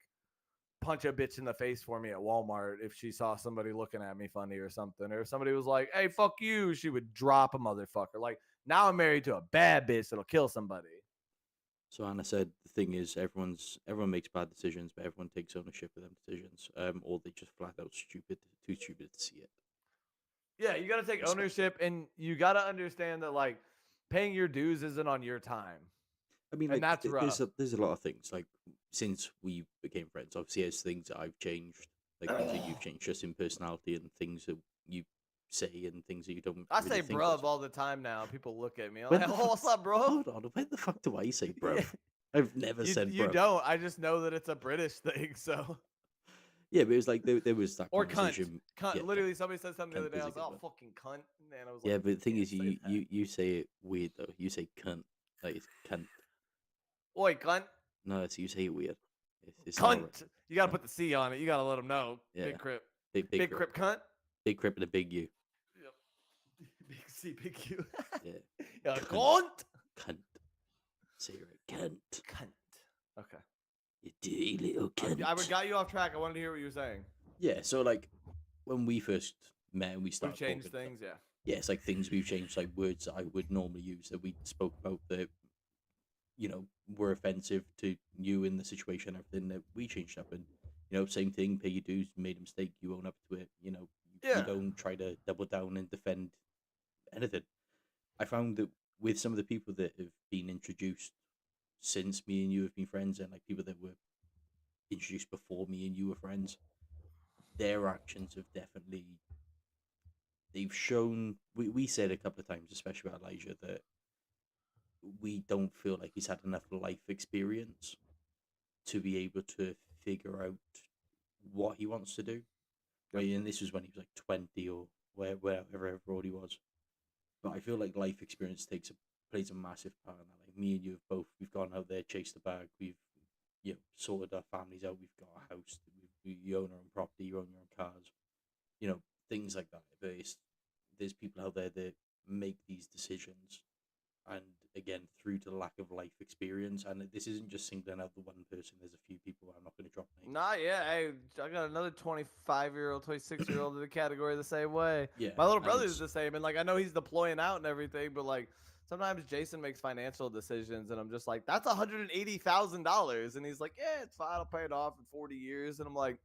punch a bitch in the face for me at Walmart if she saw somebody looking at me funny or something. Or if somebody was like, hey, fuck you, she would drop a motherfucker. Like now I'm married to a bad bitch that'll kill somebody. So Anna said the thing is everyone makes bad decisions, but everyone takes ownership of them decisions, or they just flat out too stupid to see it. Yeah, you got to take Respect it. ownership and you got to understand that like paying your dues isn't on your time. I mean, And like, that's rough. there's a lot of things like since we became friends. Obviously, there's things that I've changed, like things that you've changed just in personality and things that you say and things that you don't I really say think bruv of. all the time now. People look at me. I'm When like, the oh, fuck? what's up, bro? Hold on, when the fuck do I say bruv? Yeah. I've never You, said you bruv. don't. I just know that it's a British thing. So. Yeah, but it was like there was that Or cunt. conversation. Cunt. Yeah, Literally, somebody said something the cunt other day. is I a was like, good oh, one. fucking cunt. And I was like, Yeah, but the thing can't is, say that. you say it weird though. You say cunt, like it's cunt. Oi, cunt. No, it's you say it weird. It's not right. Cunt. You got to Cunt. put the C on it. You got to let them know. Yeah, Big Crip. big Big crip, Crip cunt. big crip, and a big U. Yep. Big C, big Q. Yeah, Yeah, cunt, cunt. cunt. Say it right, cunt. Cunt. Okay. You dirty little cunt. I got you off track. I wanted to hear what you were saying. Yeah, so like when we first met and we We've started changed talking, things, yeah. yeah, it's like things we've changed, like words that I would normally use that we spoke about that were offensive to you in the situation, everything that we changed up. And same thing, pay your dues, made a mistake, you own up to it. You Yeah. don't try to double down and defend anything. I found that with some of the people that have been introduced since me and you have been friends, and like people that were introduced before me and you were friends, their actions have definitely, they've shown, we said a couple of times, especially about Elijah, that we don't feel like he's had enough life experience to be able to figure out what he wants to do. Right, and this was when he was like 20 or wherever old he was. But I feel like life experience plays a massive part in that. Like me and you have both, we've gone out there, chased the bag, we've sorted our families out, we've got a house, you own our own property, you own your own cars, things like that. But there's people out there that make these decisions, and again through to the lack of life experience. And this isn't just singling out the one person. There's a few people, I'm not going to drop names. Nah, yeah. Hey, I got another 25-year-old, 26-year-old in the category the same way. Yeah, My little and brother's the same. And, like, I know he's deploying out and everything, but, like, sometimes Jason makes financial decisions, and I'm just like, that's $180,000. And he's like, yeah, it's fine. I'll pay it off in 40 years. And I'm like,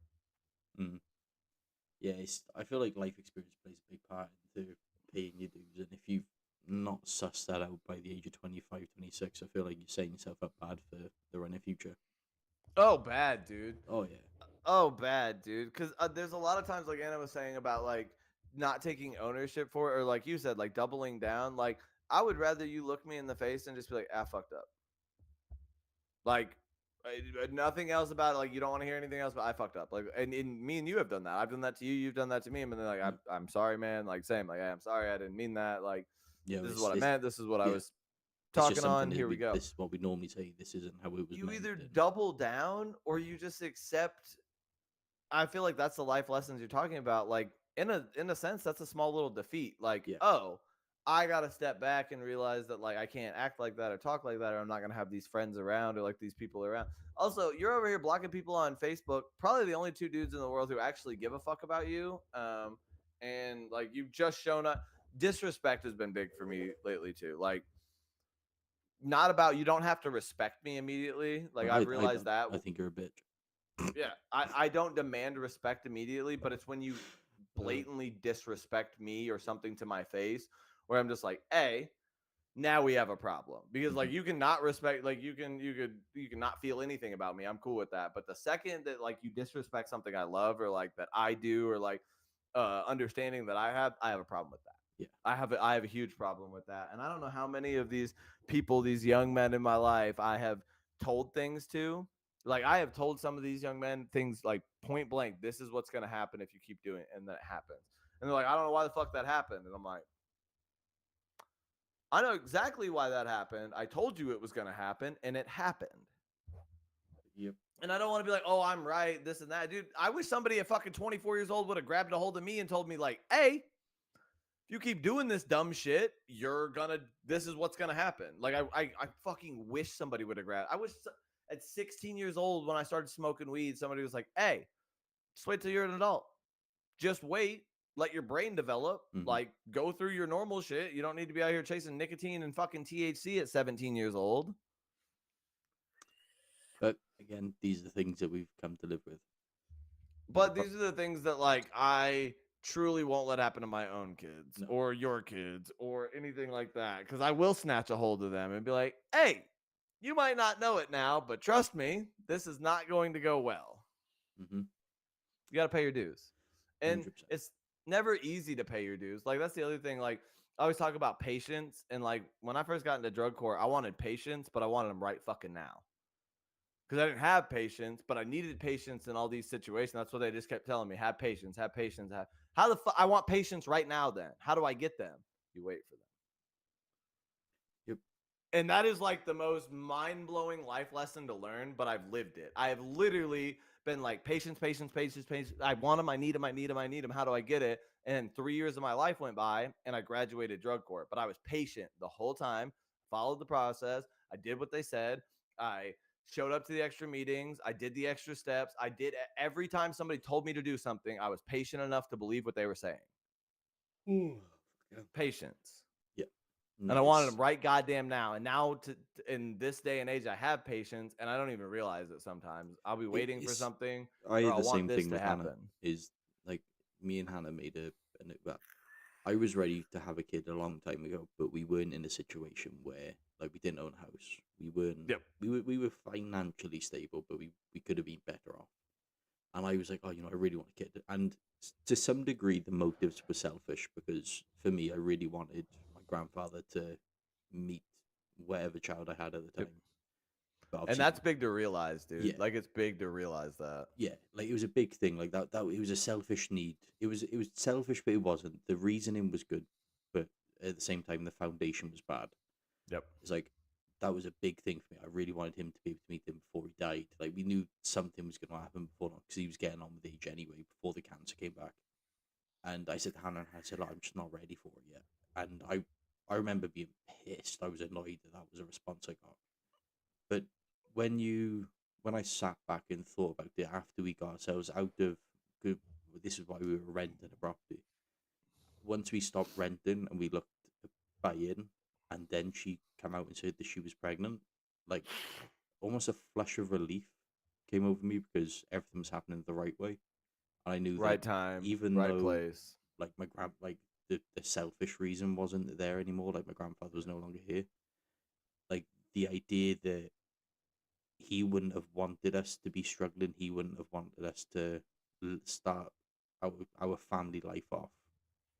yeah, I feel like life experience plays a big part into paying your dues. And if you've not sussed that out by the age of 25, 26, I feel like you're setting yourself up bad for the running future. oh, bad, dude. Oh, yeah. Oh, bad, dude. Because there's a lot of times, like Anna was saying, about like not taking ownership for it, or like you said, like doubling down. Like I would rather you look me in the face and just be like, "Ah, fucked up." Like nothing else about it. Like you don't want to hear anything else, but I fucked up. Like, and me and you have done that. I've done that to you. You've done that to me. And then like, I'm sorry, man. Like same. Like, hey, I'm sorry. I didn't mean that. Like, Yeah, this is what I meant. This is what I yeah, was it's just talking on. something Here we go. This is what we normally say. This isn't how it was You meant. either And double down or you just accept. I feel like that's the life lessons you're talking about. Like in a sense, that's a small little defeat. Like, yeah, oh, I gotta step back and realize that like I can't act like that or talk like that, or I'm not gonna have these friends around or like these people around. Also, you're over here blocking people on Facebook. Probably the only two dudes in the world who actually give a fuck about you. And like you've just shown up. Disrespect has been big for me lately too. Like, not about you don't have to respect me immediately. Like I've realized that. I think you're a bitch. Yeah, I don't demand respect immediately, but it's when you blatantly disrespect me or something to my face, where I'm just like, hey, now we have a problem. Because like Mhm. you can not respect, like you can not feel anything about me. I'm cool with that. But the second that like you disrespect something I love or like that I do or like understanding that I have a problem with that. Yeah. I have a huge problem with that. And I don't know how many of these people, these young men in my life, I have told things to. Like I have told some of these young men things like point blank, this is what's gonna happen if you keep doing it, and that happens. And they're like, I don't know why the fuck that happened. And I'm like, I know exactly why that happened. I told you it was gonna happen, and it happened. Yep. And I don't want to be like, oh, I'm right, this and that. Dude, I wish somebody at fucking 24 years old would have grabbed a hold of me and told me, like, hey, if you keep doing this dumb shit, this is what's gonna happen. Like, I fucking wish somebody would have grabbed. I wish at 16 years old when I started smoking weed, somebody was like, hey, just wait till you're an adult. Just wait. Let your brain develop. Mhm. Like, go through your normal shit. You don't need to be out here chasing nicotine and fucking THC at 17 years old. But again, these are the things that we've come to live with. But these are the things that like I truly won't let happen to my own kids No. or your kids or anything like that. Because I will snatch a hold of them and be like, hey, you might not know it now, but trust me, this is not going to go well. Mm-hmm. You got to pay your dues. And 100%. it's never easy to pay your dues. Like, that's the other thing. Like, I always talk about patience. And like, when I first got into drug court, I wanted patience, but I wanted them right fucking now. Because I didn't have patience, but I needed patience in all these situations. That's what they just kept telling me: have patience, have patience. How the fuck? I want patience right now. Then how do I get them? You wait for them. Yep. And that is like the most mind-blowing life lesson to learn, but I've lived it. I have literally been like, patience, patience, patience, patience. I want them, I need them, I need them, I need them. How do I get it? And 3 years of my life went by and I graduated drug court, but I was patient the whole time, followed the process. I did what they said. I showed up to the extra meetings. I did the extra steps. I did every time somebody told me to do something, I was patient enough to believe what they were saying. Ooh. Yeah. Patience. Yep. And I wanted Nice. them right goddamn now. And now, in this day and age, I have patience, and I don't even realize it sometimes. I'll be waiting for It's something, I or had I'll the want same this thing to with Hannah. happen. Is like me and Hannah made well, I was ready to have a kid a long time ago, but we weren't in a situation where like we didn't own a house. We weren't. Yep. We were financially stable, but we could have been better off. And I was like, oh, I really want a kid. And to some degree, the motives were selfish because for me, I really wanted my grandfather to meet whatever child I had at the Yep. time. But And obviously, that's big to realize, dude. yeah, Like, it's big to realize that. yeah, like it was a big thing. Like that it was a selfish need. It was selfish, but it wasn't. The reasoning was good, but at the same time, the foundation was bad. Yep. It's like that was a big thing for me. I really wanted him to be able to meet him before he died. Like we knew something was going to happen before, because he was getting on with age anyway. Before the cancer came back, and I said to Hannah, I said, "Look, I'm just not ready for it yet." And I remember being pissed. I was annoyed that that was a response I got. But when you when I sat back and thought about it after we got ourselves out of good, this is why we were renting a property. Once we stopped renting and we looked at buying, and then she came out and said that she was pregnant, like almost a flush of relief came over me because everything was happening the right way. And I knew that Right time, even right though place. like like the selfish reason wasn't there anymore, like my grandfather was no longer here, like the idea that he wouldn't have wanted us to be struggling. He wouldn't have wanted us to start our family life off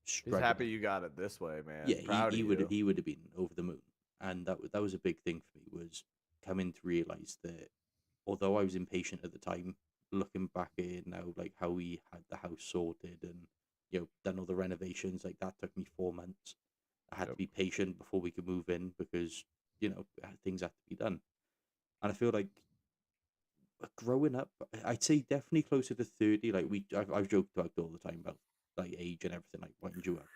He's happy struggling. you got it this way, man. Yeah, Proud of you. he would have been over the moon, and that was a big thing for me, was coming to realize that although I was impatient at the time, looking back at it now, like how we had the house sorted and done all the renovations, like that took me 4 months. I had to Yep. be patient before we could move in because things had to be done, and I feel like growing up, I'd say definitely closer to 30. Like I've joked about all the time about like age and everything, like when you up.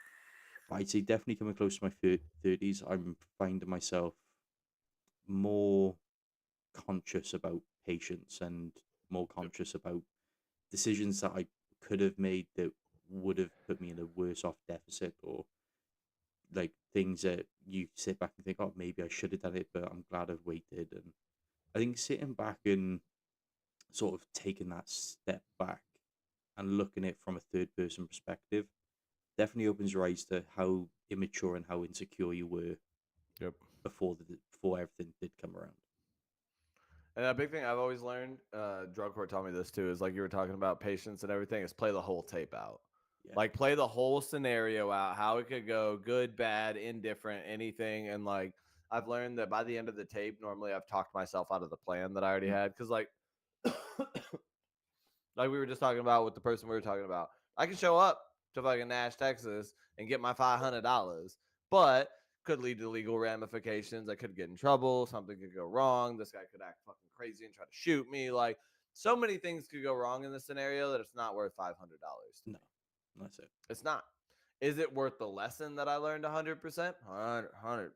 But I'd say definitely coming close to my 30s, I'm finding myself more conscious about patience and more Yep. conscious about decisions that I could have made that would have put me in a worse off deficit, or like things that you sit back and think, oh, maybe I should have done it, but I'm glad I've waited. And I think sitting back and sort of taking that step back and looking at it from a third person perspective definitely opens your eyes to how immature and how insecure you were Yep. before everything did come around. And a big thing I've always learned, drug court taught me this too, is like you were talking about patience and everything, is play the whole tape out. Yeah. Like play the whole scenario out, how it could go, good, bad, indifferent, anything. And like I've learned that by the end of the tape, normally I've talked myself out of the plan that I already Mm. had. Cause like like we were just talking about with the person we were talking about. I can show up to fucking Nash, Texas and get my $500, but could lead to legal ramifications. I could get in trouble. Something could go wrong. This guy could act fucking crazy and try to shoot me. Like so many things could go wrong in this scenario that it's not worth $500 to No, me. that's it. It's not. Is it worth the lesson that I learned 100%? 100,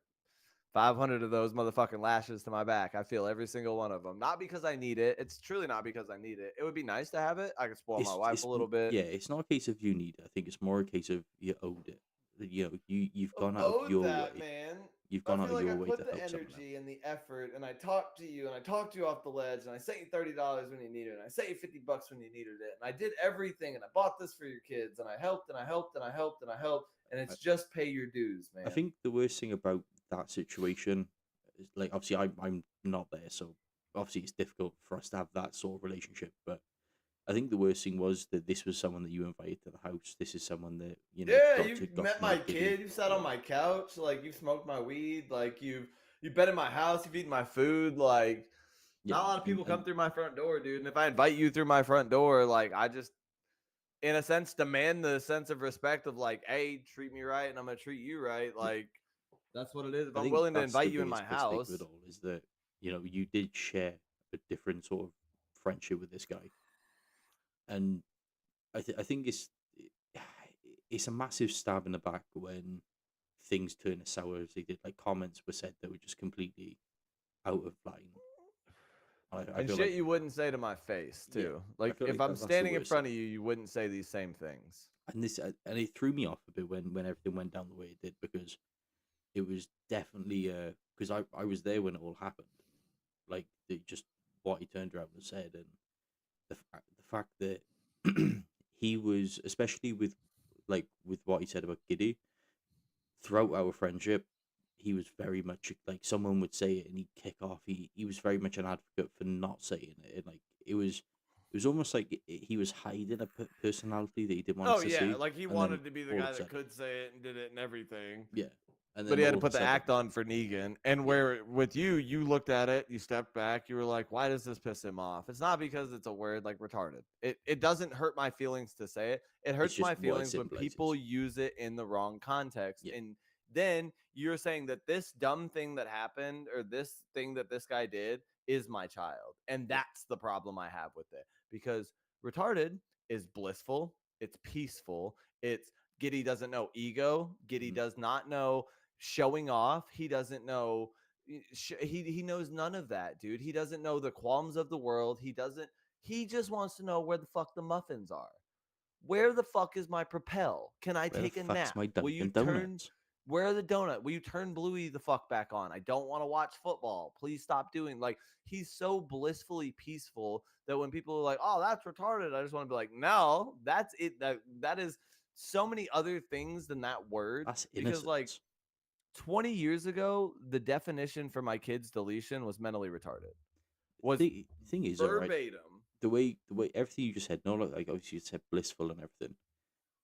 500 of those motherfucking lashes to my back. I feel every single one of them. Not because I need it. It's truly not because I need it. It would be nice to have it. I could spoil my wife a little bit. Yeah, it's not a case of you need it. I think it's more a case of you owed it. You know, you've gone out of Owed your that, way. man. You've I gone out feel of like I your way put to the help someone else. energy and the effort, and I talked to you, and I talked you off the ledge, and I sent you $30 when you needed it, and I sent you $50 when you needed it, and I did everything, and I bought this for your kids, and I helped, and I helped, and I helped, and I helped, and I, it's just pay your dues, I man. think the worst thing about that situation is, like, obviously I'm not there, so obviously it's difficult for us to have that sort of relationship. But I think the worst thing was that this was someone that you invited to the house. This is someone that Yeah, got you got met to know my Giddy. kid. You sat Yeah, on my couch. Like you smoked my weed. Like you've been in my house. You've eaten my food. Like yeah, not a lot of people come and through my front door, dude. And if I invite you through my front door, like I just, in a sense, demand the sense of respect of like, hey, treat me right, and I'm gonna treat you right. yeah, Like that's what it is. If I I'm think willing to that's the invite you in my biggest mistake of it house, all is that you did share a different sort of friendship with this guy, and I think it's a massive stab in the back when things turn as sour as they did. Like comments were said that were just completely out of line. I and feel shit like you wouldn't say to my face yeah, too. I Like feel if like I'm that's the standing in worst front thing. of you, you wouldn't say these same things. And it threw me off a bit when everything went down the way it did because it was definitely because I was there when it all happened. Like just what he turned around and said, and the fact that he was, especially with what he said about Giddy throughout our friendship, he was very much like someone would say it and he'd kick off. He was very much an advocate for not saying it, and like it was almost like he was hiding a personality that he didn't want Oh us to yeah, see, like he and then wanted to be the all of guy a that sudden, could say it and did it and everything. yeah, and But then he had to all of a put the sudden, act on for Negan. And yeah, where with you looked at it, you stepped back, you were like, why does this piss him off? It's not because it's a word like retarded. It doesn't hurt my feelings to say it. It it's hurts just my what it feelings when people symbolizes. use it in the wrong context. Yeah, And then you're saying that this dumb thing that happened or this thing that this guy did is my child. And yeah, that's the problem I have with it. Because retarded is blissful, it's peaceful, it's Giddy doesn't know ego. Giddy mhm. does not know showing off. He doesn't know he knows none of that, dude. He doesn't know the qualms of the world. He just wants to know where the fuck the muffins are. Where the fuck is my propel? Can I Where the take a fuck's nap? my Will you Dunkin' turn Donuts? where are the donut? Will you turn Bluey the fuck back on? I don't want to watch football. Please stop doing like he's so blissfully peaceful that when people are like, "Oh, that's retarded," I just want to be like, "No, that's it. That is so many other things than that word." That's Because like innocence. 20 years ago, the definition for my kid's deletion was mentally retarded. Was The thing is, all right, verbatim. the way everything you just said, no, like obviously you said blissful and everything.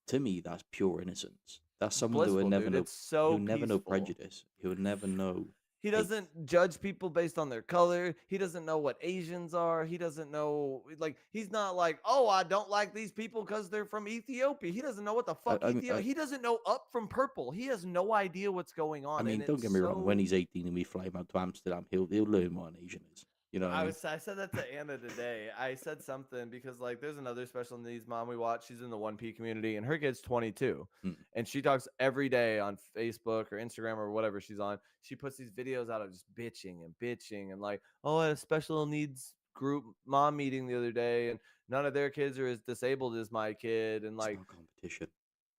To me, that's pure innocence. That's It's someone that would blissful, never dude. know. It's He so would never know peaceful. prejudice. He would never know He hate. doesn't judge people based on their color. He doesn't know what Asians are. He doesn't know like he's not like, "Oh, I don't like these people cuz they're from Ethiopia." He doesn't know what the I, fuck I mean, Ethiopia. He doesn't know up from purple. He has no idea what's going I on mean, and don't it's get me wrong. When so he's 18 and we fly him out to Amsterdam, he'll learn what an Asian is. You know what I mean? I said that to Anna today. I said something because like there's another special needs mom we watch. She's in the 1P community and her kid's 22. Mm. And she talks every day on Facebook or Instagram or whatever she's on. She puts these videos out of just bitching and like, "Oh, I had a special needs group mom meeting the other day and none of their kids are as disabled as my kid." And It's like not competition.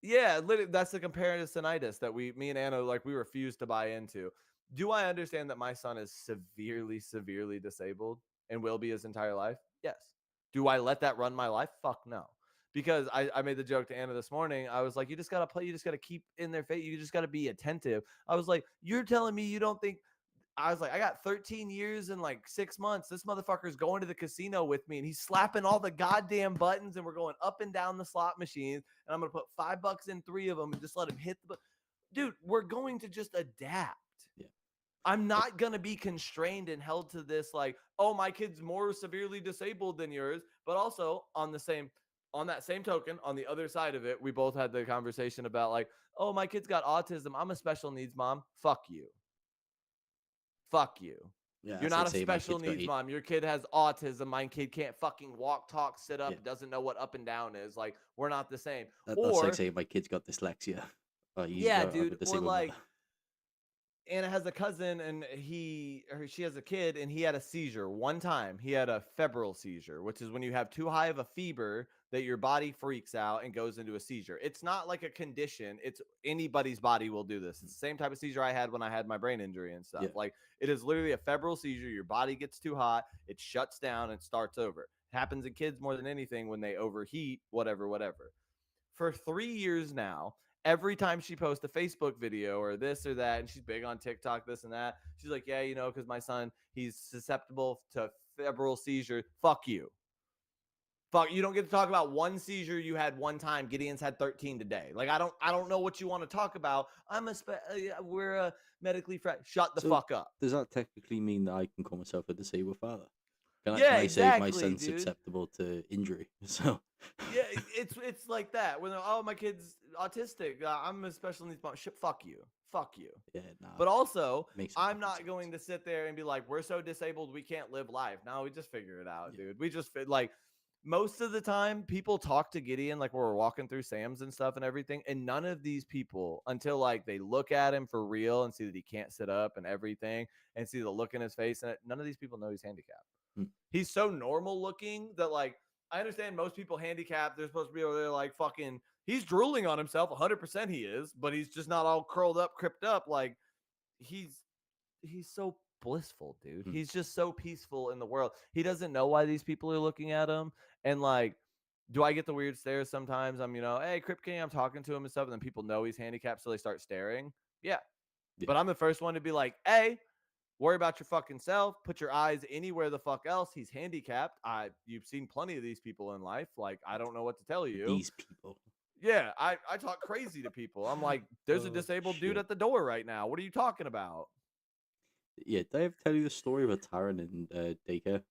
yeah, literally, that's the comparisonitis that me and Anna, like, we refuse to buy into. Do I understand that my son is severely disabled and will be his entire life? Yes. Do I let that run my life? Fuck no. because I made the joke to Anna this morning. I was like, you just gotta play, you just gotta keep in their face, you just gotta be attentive. I was like, you're telling me you don't think I was like, I got 13 years and like 6 months. This motherfucker's going to the casino with me and he's slapping all the goddamn buttons and we're going up and down the slot machines. And I'm going to put $5 in 3 of them and just let him hit the. Dude, we're going to just adapt. Yeah. I'm not going to be constrained and held to this, like, oh, my kid's more severely disabled than yours. But also on that same token, on the other side of it, we both had the conversation about like, oh, my kid's got autism. I'm a special needs mom. Fuck you. Fuck you. Yeah, You're that's like not a saying my special kid's got needs mom. Your kid has autism. My kid can't fucking walk, talk, sit up, Yeah. doesn't know what up and down is. Like, we're not the same. That's like saying my kid's got dyslexia. Yeah, I'm dude. a Or disabled like, mother. Anna has a cousin and she has a kid and he had a seizure one time. He had a febrile seizure, which is when you have too high of a fever that your body freaks out and goes into a seizure. It's not like a condition. It's anybody's body will do this. It's the same type of seizure I had when I had my brain injury and stuff. Yeah. Like it is literally a febrile seizure. Your body gets too hot, it shuts down and starts over. It happens in kids more than anything when they overheat, whatever. For 3 years now, every time she posts a Facebook video or this or that, and she's big on TikTok, this and that, she's like, yeah, because my son, he's susceptible to febrile seizure. Fuck you. Fuck, you don't get to talk about one seizure you had one time. Gideon's had 13 today. Like, I don't know what you want to talk about. We're a medically shut the fuck up. Does that technically mean that I can call myself a disabled father? Can I say my exactly, son's dude. susceptible to injury? So yeah, it's like that. When my kid's autistic, I'm a special needs mom. Shit, fuck you. yeah, nah. But also, Makes no I'm fucking not sense. going to sit there and be like, we're so disabled we can't live life. No, we just figure it out, Yeah. dude. We just like most of the time people talk to Gideon like when we're walking through Sam's and stuff and everything, and none of these people, until like they look at him for real and see that he can't sit up and everything and see the look in his face, and none of these people know he's handicapped. He's so normal looking that like I understand most people handicapped, they're supposed to be over there like fucking he's drooling on himself 100% he is, but he's just not all curled up, cripped up. Like he's so blissful, dude. He's just so peaceful in the world. He doesn't know why these people are looking at him. And like, do I get the weird stares sometimes? I'm, hey, Crip King, I'm talking to him and stuff, and then people know he's handicapped, so they start staring. Yeah. But I'm the first one to be like, hey, worry about your fucking self. Put your eyes anywhere the fuck else. He's handicapped. You've seen plenty of these people in life. Like, I don't know what to tell you. These people. Yeah, I talk crazy to people. I'm like, there's a disabled dude at the door right now. What are you talking about? Yeah, did I ever tell you the story about Taran in daycare?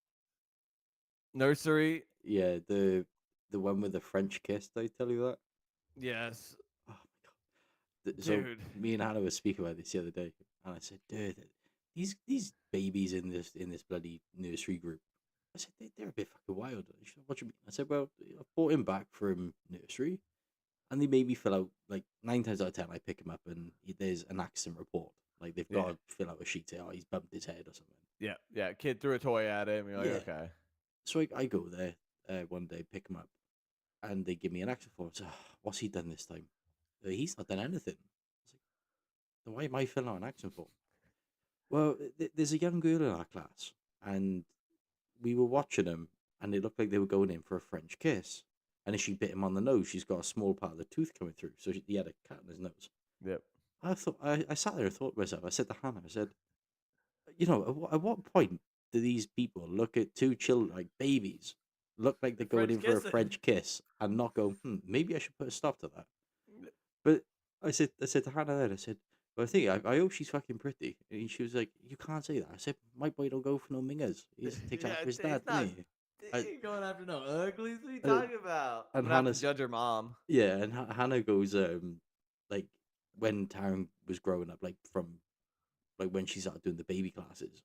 Nursery? Yeah, the one with the French kiss. Did I tell you that? Yes. Oh my god! So Dude. me and Hannah were speaking about this the other day, and I said, "Dude, these babies in this bloody nursery group." I said they're a bit fucking wild. She said, what do you mean? I said, well, I brought him back from nursery, and they made me fill out like 9 times out of 10. I pick him up, and there's an accident report. Like they've got to fill out a sheet saying, "Oh, he's bumped his head or something." Yeah. Kid threw a toy at him. You're like, okay. So I go there one day, pick him up, and they give me an accident report. So, what's he done this time? He's not done anything. I was like, then why am I filling out an accident report? Well, there's a young girl in our class, and we were watching them, and it looked like they were going in for a French kiss. And if she bit him on the nose, she's got a small part of the tooth coming through. So he had a cat in his nose. Yep. I sat there and thought to myself, I said to Hannah, I said, at what point do these people look at two children, like babies, look like they're going in for a French kiss and not go, maybe I should put a stop to that? But I said to Hannah then, I said, but I hope she's fucking pretty. And she was like, you can't say that. I said, my boy don't go for no mingers. He just takes after his dad, doesn't he? Ain't going after no uglies. What are you talking about? And I'm gonna have Hannah's to judge her mom. Yeah, and Hannah goes, like when Taryn was growing up, like from like when she started doing the baby classes,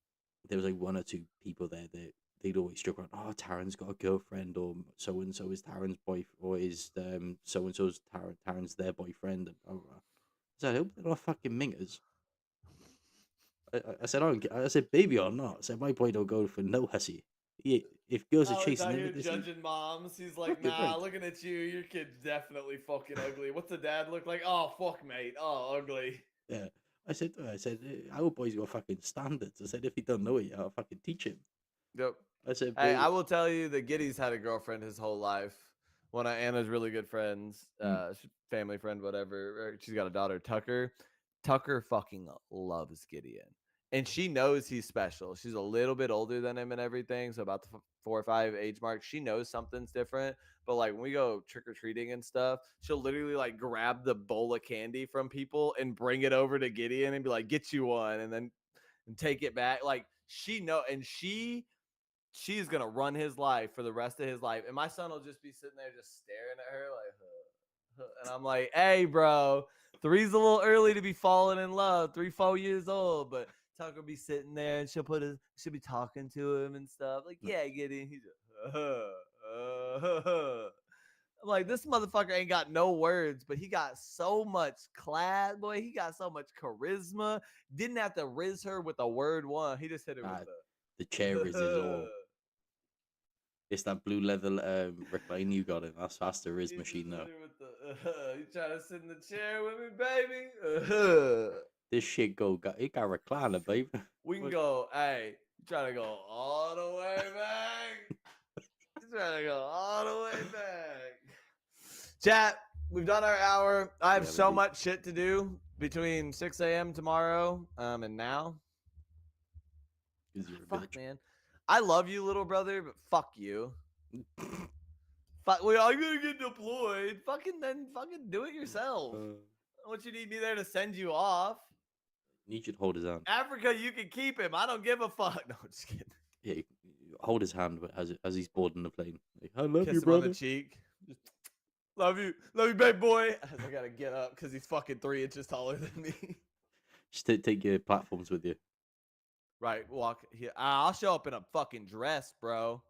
there was like one or two people there that they'd always joke around. Oh, Taryn's got a girlfriend, or so and so is Taryn's boyfriend, or is so and so's Taryn's their boyfriend, and blah, blah, blah. So I hope they're not fucking mingers. I said, I said, baby or not. I said, my boy don't go for no hussy. If girls are chasing him, you're judging moms. He's like, nah, looking at you, your kid's definitely fucking ugly. What's the dad look like? Oh, fuck, mate. Oh, ugly. Yeah. I said, our boy's got fucking standards. I said, if he don't know it, I'll fucking teach him. Yep. I said, hey, I will tell you that Giddy's had a girlfriend his whole life. one of Anna's really good friends, Mm. family friend, whatever. She's got a daughter, Tucker. Tucker fucking loves Gideon. And she knows he's special. She's a little bit older than him and everything. So about the 4 or 5 age mark, she knows something's different. But like when we go trick or treating and stuff, she'll literally like grab the bowl of candy from people and bring it over to Gideon and be like, "Get you one," and then take it back. Like she know, and she's gonna run his life for the rest of his life. And my son will just be sitting there just staring at her like, and I'm like, "Hey, bro, 3's a little early to be falling in love. 3, 4 years old, but." Tucker will be sitting there and she'll be talking to him and stuff. Like, Mm. yeah, get in. He's just, I'm like, this motherfucker ain't got no words, but he got so much class, boy. He got so much charisma. Didn't have to riz her with a word one. He just hit her Nah, with the chair is all. the. It's that blue leather recliner you got in. That's the Riz He just machine hit now. her with the. You trying to sit in the chair with me, baby? This shit it got recliner, baby. We can go. Hey, you trying to go all the way back? You trying to go all the way back? Chat. We've done our hour. I have Yeah, so indeed. much shit to do between 6 a.m. tomorrow and now. Because you're a Fuck, bitch. man. I love you, little brother, but fuck you. Fuck, well, I'm gonna get deployed. Fucking do it yourself. What you need me there to send you off? You should hold his hand. Africa, you can keep him. I don't give a fuck. No, I'm just kidding. Yeah, you hold his hand as he's boarding the plane. Like, I love Kiss you, him on the brother. cheek. Just, love you, baby boy. As I gotta get up because he's fucking 3 inches taller than me. Just take your platforms with you. Right, walk here. I'll show up in a fucking dress, bro.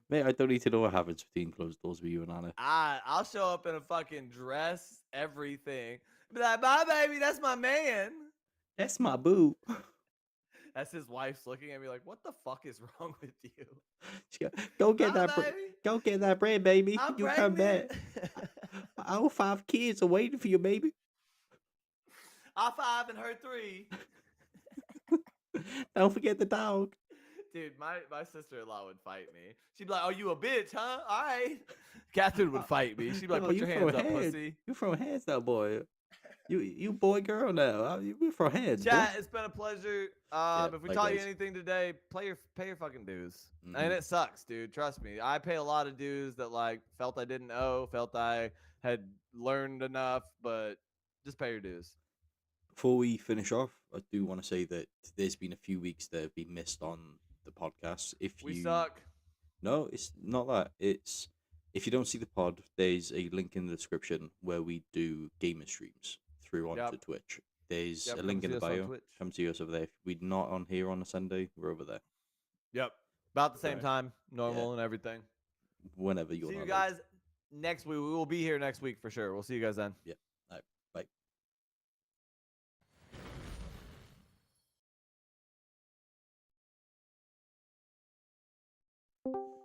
Mate, I don't need to know what happens between closed doors with you and Anna. I'll show up in a fucking dress, everything. Be like, bye, baby. That's my man. That's my boo. As his wife's looking at me like, what the fuck is wrong with you? She go get Bye, that baby. go get that bread, baby. I'm You come pregnant. back. All 5 kids are waiting for you, baby. I 5 and her 3. Don't forget the dog. Dude, my sister-in-law would fight me. She'd be like, "Oh, you a bitch, huh? All right." Catherine would fight me. She'd be like, No, "Put you your throw hands up, hands. pussy." You throw hands now, boy. You boy girl now. You throw hands, boy. Chat, it's been a pleasure. Yeah, If we taught you likewise. anything today, pay your fucking dues. Mhm. And it sucks, dude. Trust me. I pay a lot of dues that like felt I didn't owe, felt I had learned enough, but just pay your dues. Before we finish off, I do want to say that there's been a few weeks that have been missed on the podcast. We suck. No, it's not that. It's if you don't see the pod, there's a link in the description where we do gamer streams through onto Yep. Twitch. There's Yep. a Come link in see the us on bio. Twitch. Come see us over there. If we're not on here on a Sunday, we're over there. Yep. About the same Right. time, normal and everything. Whenever you're See you not guys next week. We will be here next week for sure. We'll see you guys then. Yeah. All right. Bye.